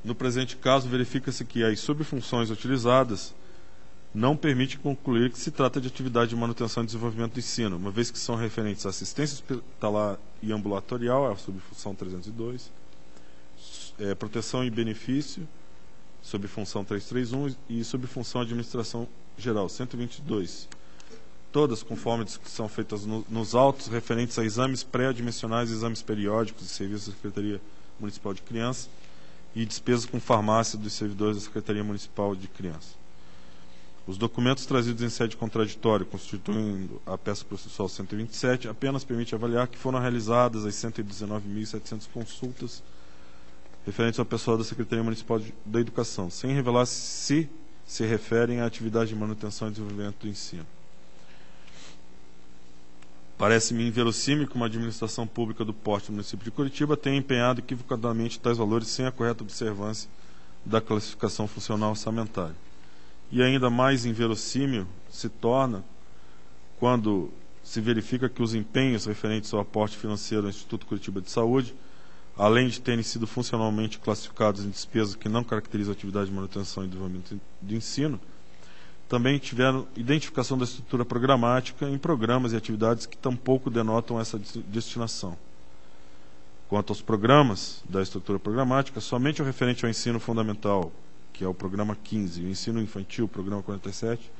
no presente caso, verifica-se que as subfunções utilizadas não permitem concluir que se trata de atividade de manutenção e desenvolvimento do ensino, uma vez que são referentes à assistência hospitalar e ambulatorial, a subfunção 302, proteção e benefício, subfunção 331, e subfunção administração geral, 122. Todas conforme a discussão feitas nos autos, referentes a exames pré-admissionais, exames periódicos e serviços da Secretaria Municipal de Criança e despesas com farmácia dos servidores da Secretaria Municipal de Criança. Os documentos trazidos em sede contraditória, constituindo a peça processual 127, apenas permite avaliar que foram realizadas as 119.700 consultas referentes ao pessoal da Secretaria Municipal da Educação, sem revelar se referem à atividade de manutenção e desenvolvimento do ensino. Parece-me inverossímil que uma administração pública do porte do município de Curitiba tenha empenhado equivocadamente tais valores sem a correta observância da classificação funcional orçamentária. E ainda mais inverossímil se torna quando se verifica que os empenhos referentes ao aporte financeiro ao Instituto Curitiba de Saúde, além de terem sido funcionalmente classificados em despesas que não caracterizam a atividade de manutenção e desenvolvimento do ensino, também tiveram identificação da estrutura programática em programas e atividades que tampouco denotam essa destinação. Quanto aos programas da estrutura programática, somente o referente ao ensino fundamental, que é o programa 15, e o ensino infantil, o programa 47,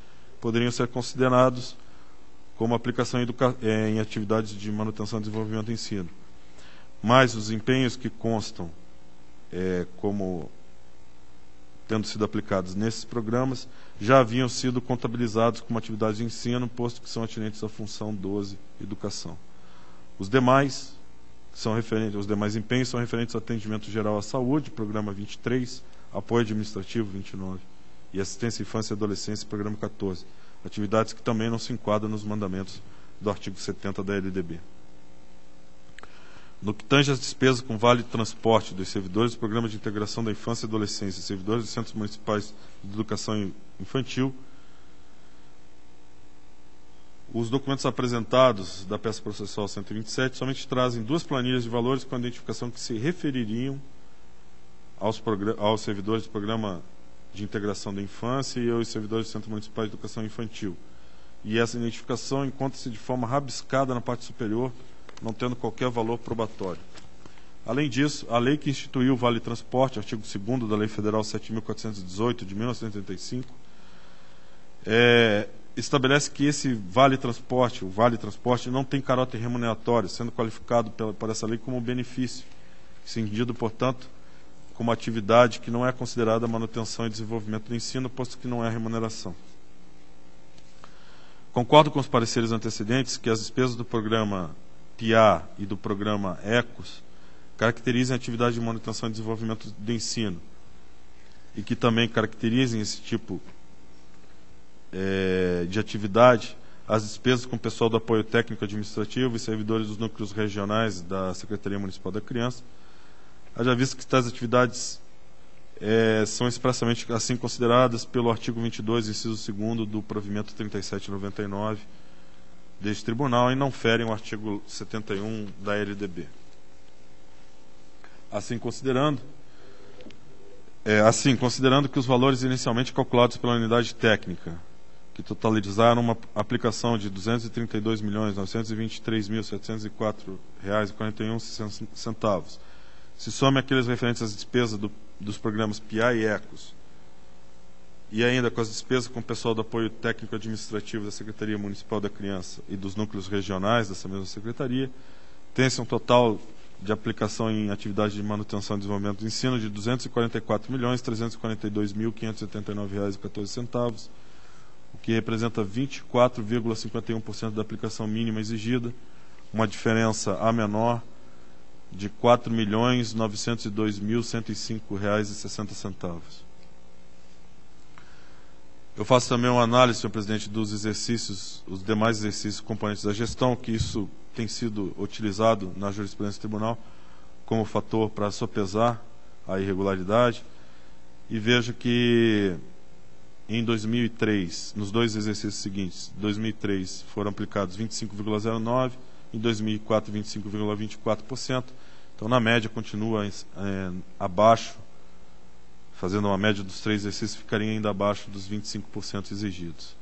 poderiam ser considerados como aplicação em atividades de manutenção e desenvolvimento do ensino. Mas os empenhos que constam como tendo sido aplicados nesses programas, já haviam sido contabilizados como atividades de ensino, posto que são atinentes à função 12, educação. Os demais empenhos são referentes ao atendimento geral à saúde, programa 23, apoio administrativo 29, e assistência à infância e adolescência, programa 14, atividades que também não se enquadram nos mandamentos do artigo 70 da LDB. No que tange às despesas com vale de transporte dos servidores do Programa de Integração da Infância e Adolescência e servidores dos Centros Municipais de Educação Infantil, os documentos apresentados da peça processual 127 somente trazem duas planilhas de valores com a identificação que se refeririam aos servidores do Programa de Integração da Infância e aos servidores dos Centros Municipais de Educação Infantil. E essa identificação encontra-se de forma rabiscada na parte superior, não tendo qualquer valor probatório. Além disso, a lei que instituiu o Vale Transporte, artigo 2º da Lei Federal 7.418, de 1985, estabelece que esse Vale Transporte, o Vale Transporte, não tem caráter remuneratório, sendo qualificado por essa lei como benefício, cindido, portanto, como atividade que não é considerada manutenção e desenvolvimento do ensino, posto que não é remuneração. Concordo com os pareceres antecedentes que as despesas do programa PIA e do programa ECOS caracterizem a atividade de manutenção e desenvolvimento do ensino e que também caracterizem esse tipo de atividade as despesas com o pessoal do apoio técnico administrativo e servidores dos núcleos regionais da Secretaria Municipal da Criança, haja visto que tais atividades são expressamente assim consideradas pelo artigo 22, inciso 2º do provimento 3799 deste tribunal e não ferem o artigo 71 da LDB. Assim, considerando que os valores inicialmente calculados pela unidade técnica, que totalizaram uma aplicação de R$ 232.924.704,41, se some aqueles referentes às despesas dos programas PIA e ECOS, e ainda com as despesas com o pessoal do apoio técnico administrativo da Secretaria Municipal da Criança e dos núcleos regionais dessa mesma secretaria, tem-se um total de aplicação em atividade de manutenção e desenvolvimento do ensino de R$ 244.342.579,14, o que representa 24,51% da aplicação mínima exigida, uma diferença a menor de R$ 4.902.105,60. Eu faço também uma análise, senhor presidente, dos exercícios, os demais exercícios componentes da gestão, que isso tem sido utilizado na jurisprudência do tribunal como fator para sopesar a irregularidade, e vejo que em 2003, nos dois exercícios seguintes, 2003 foram aplicados 25,09%, em 2004 25,24%, então na média continua abaixo, fazendo uma média dos três exercícios, ficaria ainda abaixo dos 25% exigidos.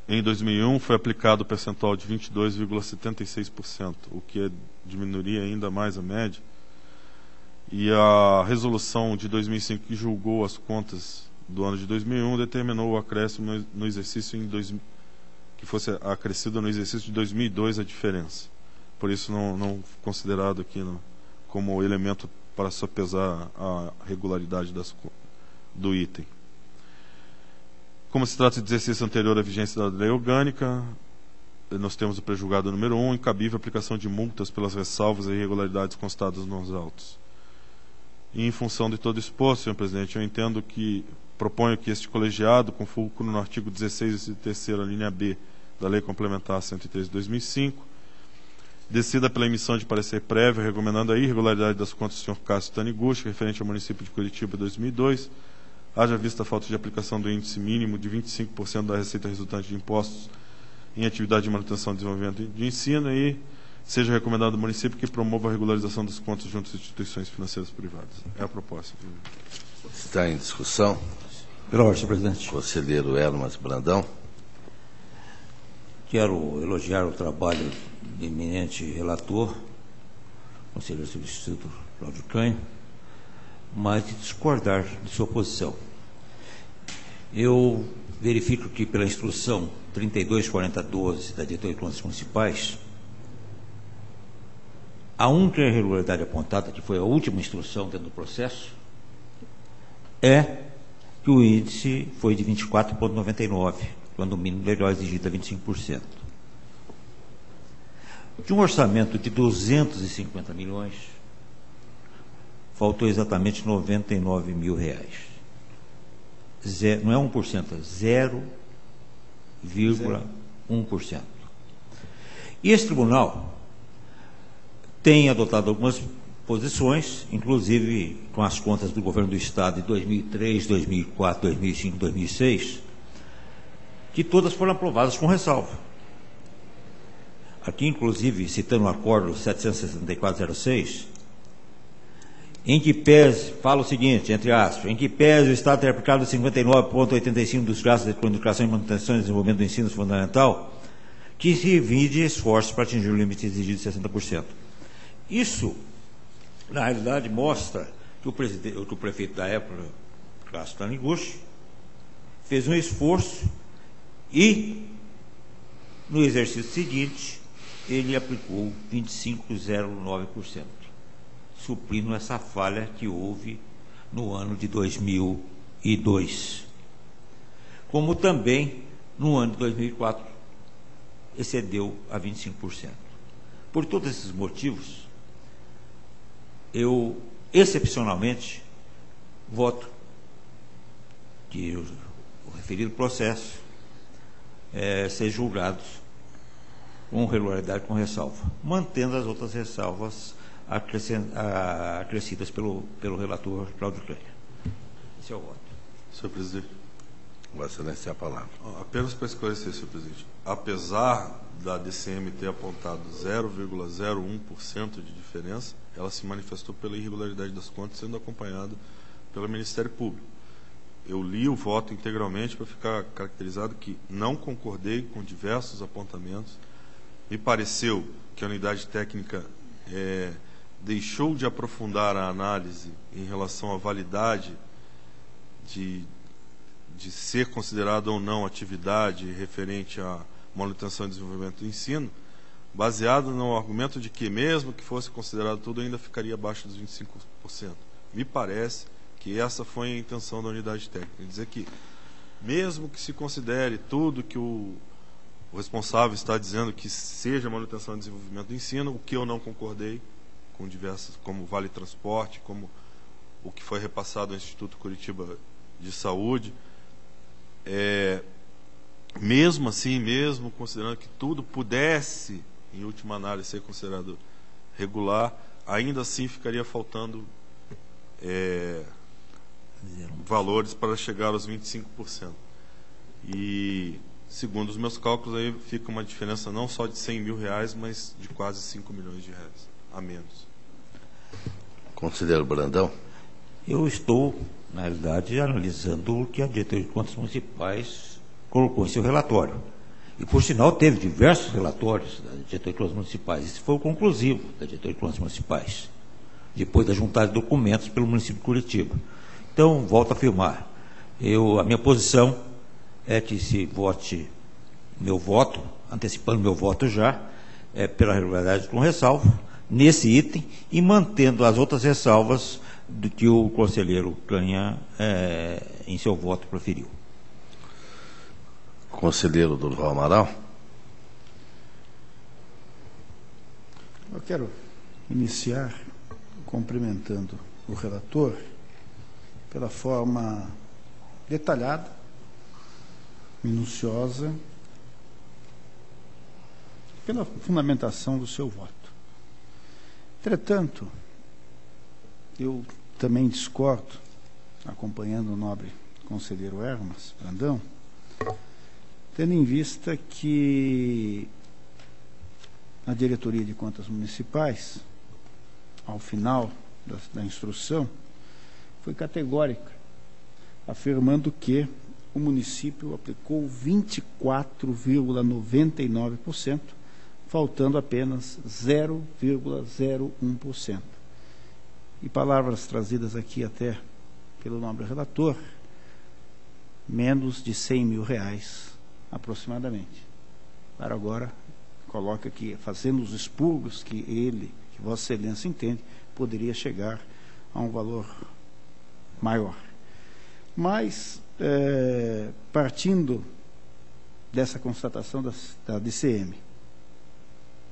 Em 2001 foi aplicado o percentual de 22,76%, o que diminuiria ainda mais a média. E a resolução de 2005, que julgou as contas do ano de 2001, determinou o acréscimo no exercício que fosse acrescido no exercício de 2002 a diferença. Por isso não considerado aqui como elemento para sopesar a regularidade do item. Como se trata de exercício anterior à vigência da lei orgânica, nós temos o prejulgado número 1, incabível aplicação de multas pelas ressalvas e irregularidades constadas nos autos. E em função de todo exposto, senhor presidente, eu entendo que proponho que este colegiado, com fulcro no artigo 16, terceiro, a linha B da Lei Complementar 103 de 2005, decida pela emissão de parecer prévio, recomendando a irregularidade das contas do senhor Cássio Taniguchi, referente ao município de Curitiba 2002, haja vista a falta de aplicação do índice mínimo de 25% da receita resultante de impostos em atividade de manutenção e desenvolvimento de ensino, e seja recomendado ao município que promova a regularização das contas junto às instituições financeiras privadas. É a proposta. Está em discussão. Pela ordem, senhor presidente. Conselheiro Hermas Brandão. Quero elogiar o trabalho do eminente relator, conselheiro substituto Cláudio Canha, mas discordar de sua posição. Eu verifico que pela instrução 324012 da Diretoria de Contas Municipais, a única irregularidade apontada, que foi a última instrução dentro do processo, é que o índice foi de 24,99, quando o mínimo legal exigido é 25%. De um orçamento de 250 milhões, faltou exatamente R$ 99 mil. Não é 1%, é 0,1%. E esse tribunal tem adotado algumas posições, inclusive com as contas do governo do Estado de 2003, 2004, 2005, 2006, que todas foram aprovadas com ressalva. Aqui, inclusive, citando o acordo 76406, em que pese, fala o seguinte, entre aspas, em que pese o Estado ter aplicado 59,85% dos gastos com educação e manutenção e desenvolvimento do ensino fundamental, que se vide esforços para atingir o limite exigido de 60%. Isso, na realidade, mostra que o prefeito da época, Cássio Taniguchi, fez um esforço e, no exercício seguinte, ele aplicou 25,09%, suprindo essa falha que houve no ano de 2002. Como também, no ano de 2004, excedeu a 25%. Por todos esses motivos, eu, excepcionalmente, voto que o referido processo seja julgado com regularidade, com ressalva, mantendo as outras ressalvas acrescidas pelo relator Cláudio Canha. Esse é o voto. Senhor presidente. Vossa Excelência, a palavra. Apenas para esclarecer, senhor presidente. Apesar da DCM ter apontado 0,01% de diferença, ela se manifestou pela irregularidade das contas, sendo acompanhada pelo Ministério Público. Eu li o voto integralmente para ficar caracterizado que não concordei com diversos apontamentos. Me pareceu que a unidade técnica deixou de aprofundar a análise em relação à validade de ser considerada ou não atividade referente à manutenção e desenvolvimento do ensino, baseado no argumento de que, mesmo que fosse considerado tudo, ainda ficaria abaixo dos 25%. Me parece que essa foi a intenção da unidade técnica, dizer que, mesmo que se considere tudo que o responsável está dizendo que seja manutenção e desenvolvimento do ensino, o que eu não concordei, com diversas, como Vale Transporte, como o que foi repassado ao Instituto Curitiba de Saúde, mesmo assim, mesmo considerando que tudo pudesse, em última análise, ser considerado regular, ainda assim ficaria faltando valores para chegar aos 25%. E, segundo os meus cálculos, aí fica uma diferença não só de R$100 mil, mas de quase R$5 milhões a menos. Conselheiro Brandão. Eu estou, na realidade, analisando o que a diretoria de contas municipais colocou em seu relatório. E, por sinal, teve diversos relatórios da diretoria de contas municipais. Esse foi o conclusivo da diretoria de contas municipais, depois da juntada de documentos pelo município de Curitiba. Então, volto a afirmar, a minha posição é que se vote meu voto, antecipando meu voto já, pela regularidade com ressalvo, nesse item, e mantendo as outras ressalvas do que o conselheiro Canha, em seu voto, proferiu. Conselheiro Durval Amaral. Eu quero iniciar cumprimentando o relator pela forma detalhada, minuciosa, pela fundamentação do seu voto. Entretanto, eu também discordo, acompanhando o nobre conselheiro Hermas Brandão, tendo em vista que a diretoria de contas municipais, ao final da instrução, foi categórica, afirmando que o município aplicou 24,99%, faltando apenas 0,01%. E palavras trazidas aqui até pelo nobre relator, menos de R$100 mil aproximadamente. Para agora, coloca aqui, fazendo os expurgos que Vossa Excelência entende, poderia chegar a um valor maior. Mas, partindo dessa constatação da DCM,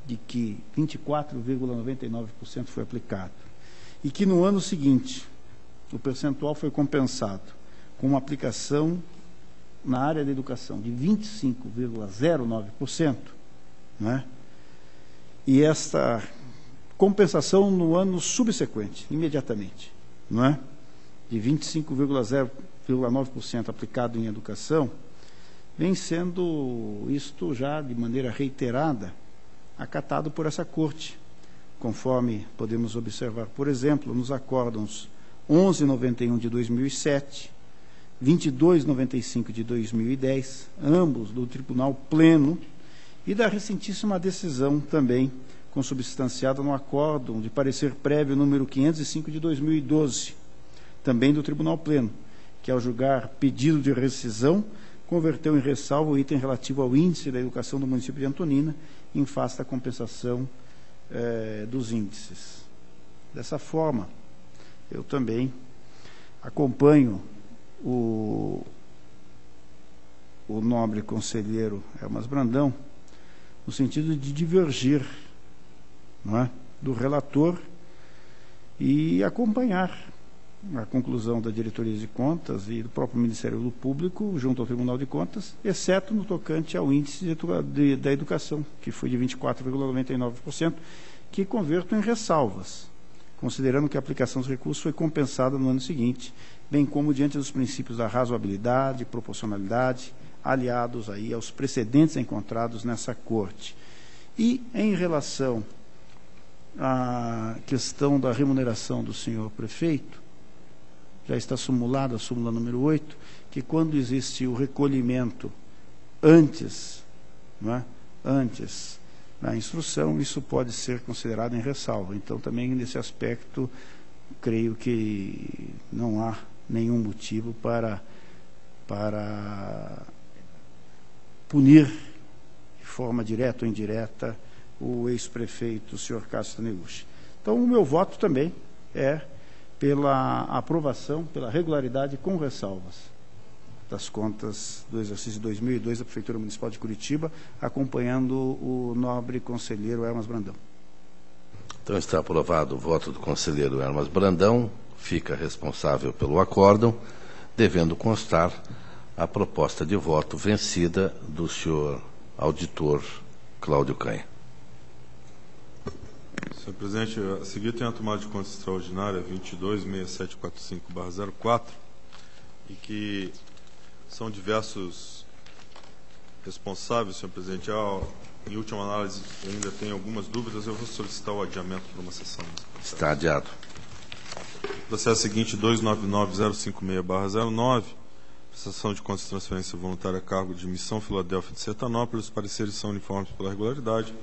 de que 24,99% foi aplicado, e que no ano seguinte o percentual foi compensado com uma aplicação na área da educação de 25,09%, né? E esta compensação no ano subsequente, imediatamente, não é? De 25,09% aplicado em educação, vem sendo isto já de maneira reiterada acatado por essa Corte, conforme podemos observar, por exemplo, nos acórdãos 1191 de 2007, 2295 de 2010, ambos do Tribunal Pleno, e da recentíssima decisão também consubstanciada no acórdão de parecer prévio número 505 de 2012, também do Tribunal Pleno, que ao julgar pedido de rescisão, converteu em ressalva o item relativo ao índice da educação do município de Antonina, em face da compensação dos índices. Dessa forma, eu também acompanho o nobre conselheiro Hermas Brandão, no sentido de divergir, não é, do relator e acompanhar a conclusão da Diretoria de Contas e do próprio Ministério Público junto ao Tribunal de Contas, exceto no tocante ao índice da educação, que foi de 24,99%, que converto em ressalvas, considerando que a aplicação dos recursos foi compensada no ano seguinte, bem como diante dos princípios da razoabilidade, proporcionalidade, aliados aí aos precedentes encontrados nessa Corte. E em relação à questão da remuneração do senhor prefeito, já está simulada a súmula número 8, que quando existe o recolhimento antes, não é? Antes da instrução, isso pode ser considerado em ressalva. Então, também nesse aspecto, creio que não há nenhum motivo para punir de forma direta ou indireta o ex-prefeito, o senhor Cássio Taniguchi. Então, o meu voto também é pela aprovação, pela regularidade com ressalvas das contas do exercício de 2002 da Prefeitura Municipal de Curitiba, acompanhando o nobre conselheiro Hermas Brandão. Então está aprovado o voto do conselheiro Hermas Brandão, fica responsável pelo acórdão, devendo constar a proposta de voto vencida do senhor auditor Cláudio Canha. Senhor presidente, a seguir tem a tomada de conta extraordinária 226745/04 e que são diversos responsáveis, senhor presidente. Em última análise, ainda tem algumas dúvidas, eu vou solicitar o adiamento para uma sessão. Está adiado. Processo seguinte, 299056/09, prestação de contas de transferência voluntária a cargo de Missão Filadélfia de Sertanópolis. Os pareceres são uniformes pela regularidade.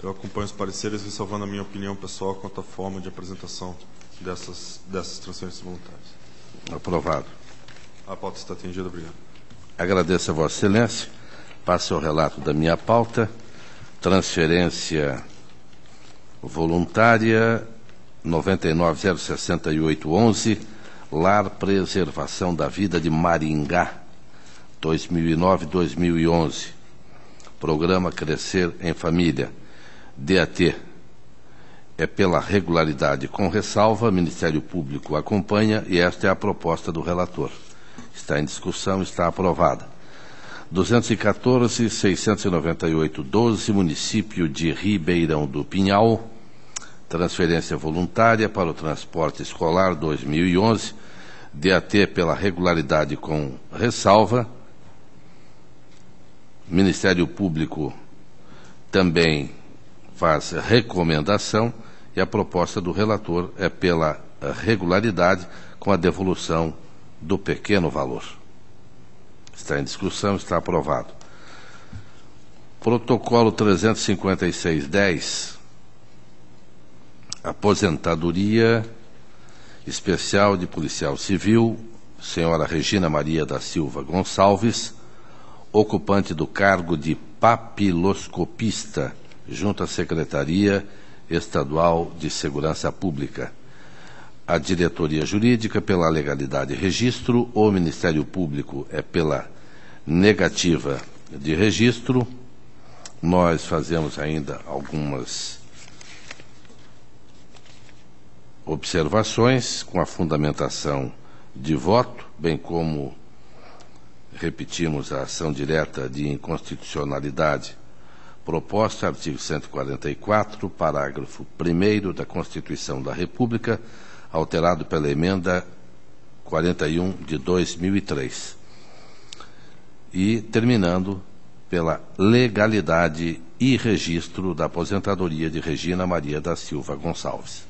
Eu acompanho os pareceres, ressalvando a minha opinião pessoal quanto à forma de apresentação dessas transferências voluntárias. Aprovado. A pauta está atendida. Obrigado. Agradeço a Vossa Excelência. Passo ao relato da minha pauta. Transferência voluntária 99.068.11, Lar Preservação da Vida de Maringá, 2009-2011. Programa Crescer em Família, DAT. É pela regularidade com ressalva, Ministério Público acompanha e esta é a proposta do relator. Está em discussão, está aprovada. 214.698.12, município de Ribeirão do Pinhal, transferência voluntária para o transporte escolar 2011, DAT pela regularidade com ressalva. Ministério Público também faz recomendação e a proposta do relator é pela regularidade com a devolução do pequeno valor. Está em discussão, está aprovado. Protocolo 356-10, aposentadoria especial de policial civil, senhora Regina Maria da Silva Gonçalves, ocupante do cargo de papiloscopista junto à Secretaria Estadual de Segurança Pública. A diretoria jurídica pela legalidade e registro, o Ministério Público é pela negativa de registro. Nós fazemos ainda algumas observações com a fundamentação de voto, bem como repetimos a ação direta de inconstitucionalidade proposta, artigo 144, parágrafo 1º da Constituição da República, alterado pela emenda 41 de 2003. E terminando pela legalidade e registro da aposentadoria de Regina Maria da Silva Gonçalves,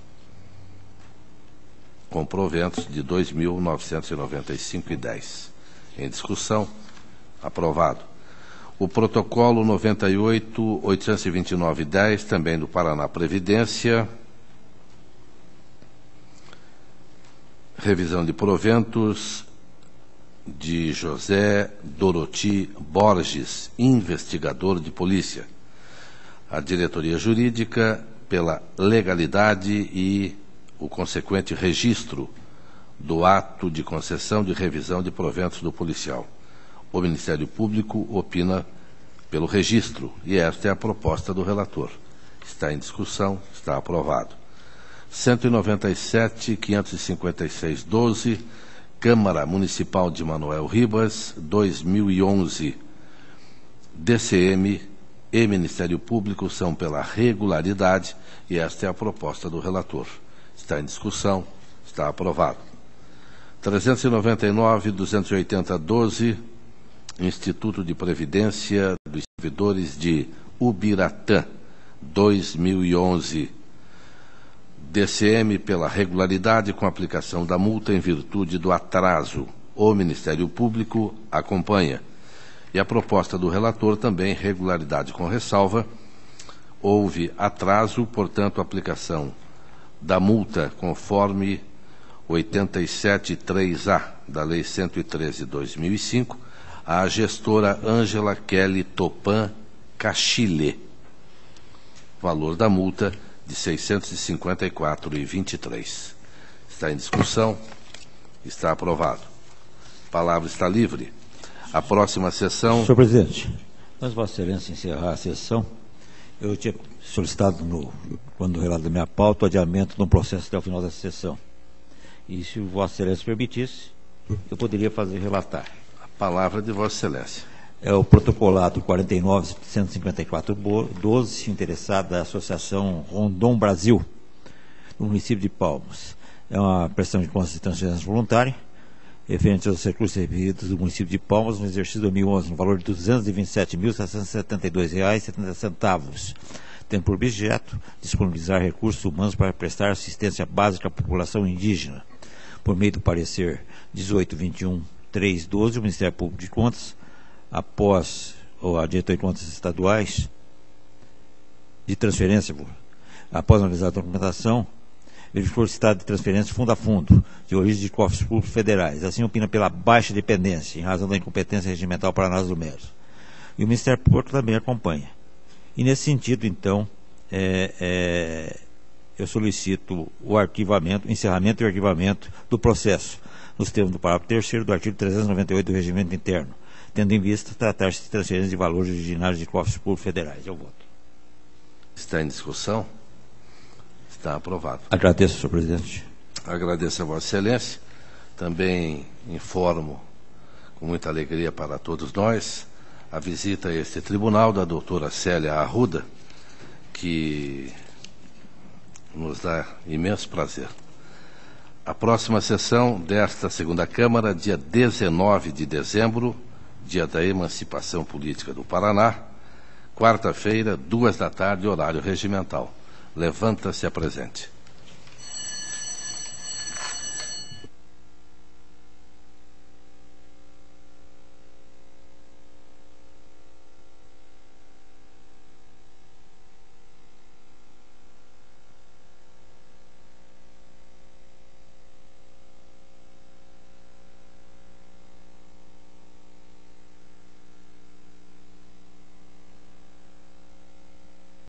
com proventos de 2.995,10. Em discussão, aprovado. O protocolo 98.829.10, também do Paraná Previdência, revisão de proventos de José Doroti Borges, investigador de polícia. A diretoria jurídica pela legalidade e o consequente registro do ato de concessão de revisão de proventos do policial. O Ministério Público opina pelo registro e esta é a proposta do relator. Está em discussão, está aprovado. 197.556.12, Câmara Municipal de Manoel Ribas, 2011. DCM e Ministério Público são pela regularidade e esta é a proposta do relator. Está em discussão, está aprovado. 399.280.12, Instituto de Previdência dos Servidores de Ubiratã, 2011. DCM pela regularidade com aplicação da multa em virtude do atraso. O Ministério Público acompanha. E a proposta do relator também, regularidade com ressalva. Houve atraso, portanto, aplicação da multa conforme 87.3A da Lei 113/2005, à gestora Ângela Kelly Topan Cachile, valor da multa de R$ 654,23. Está em discussão. Está aprovado. A palavra está livre. A próxima sessão... Senhor presidente, mas Vossa Excelência encerrar a sessão, eu tinha solicitado, quando relato da minha pauta, o adiamento de um processo até o final dessa sessão. E se Vossa Excelência permitisse, eu poderia relatar. A palavra de Vossa Excelência. É o protocolado 49.154/12, interessado da Associação Rondon Brasil, no município de Palmas. É uma prestação de contas de transferência voluntária, referente aos recursos recebidos do município de Palmas no exercício 2011, no valor de R$ 227.772,70, tendo por objeto disponibilizar recursos humanos para prestar assistência básica à população indígena. Por meio do parecer 18.21.3.12, o Ministério Público de Contas, após a Diretoria de Contas Estaduais de transferência, após analisar a documentação, verificou o estado de transferência fundo a fundo, de origem de cofres públicos federais. Assim opina pela baixa dependência, em razão da incompetência regimental para análise do mérito. E o Ministério Público também acompanha. E nesse sentido, então, eu solicito o encerramento e arquivamento do processo, nos termos do parágrafo 3º do artigo 398 do Regimento Interno, tendo em vista tratar-se de transferência de valores originários de cofres públicos federais. Eu voto. Está em discussão? Está aprovado. Agradeço, senhor presidente. Agradeço a Vossa Excelência. Também informo, com muita alegria para todos nós, a visita a este tribunal da doutora Célia Arruda, que nos dá imenso prazer. A próxima sessão desta segunda Câmara, dia 19 de dezembro, dia da Emancipação Política do Paraná, quarta-feira, 14h, horário regimental. Levanta-se a presente.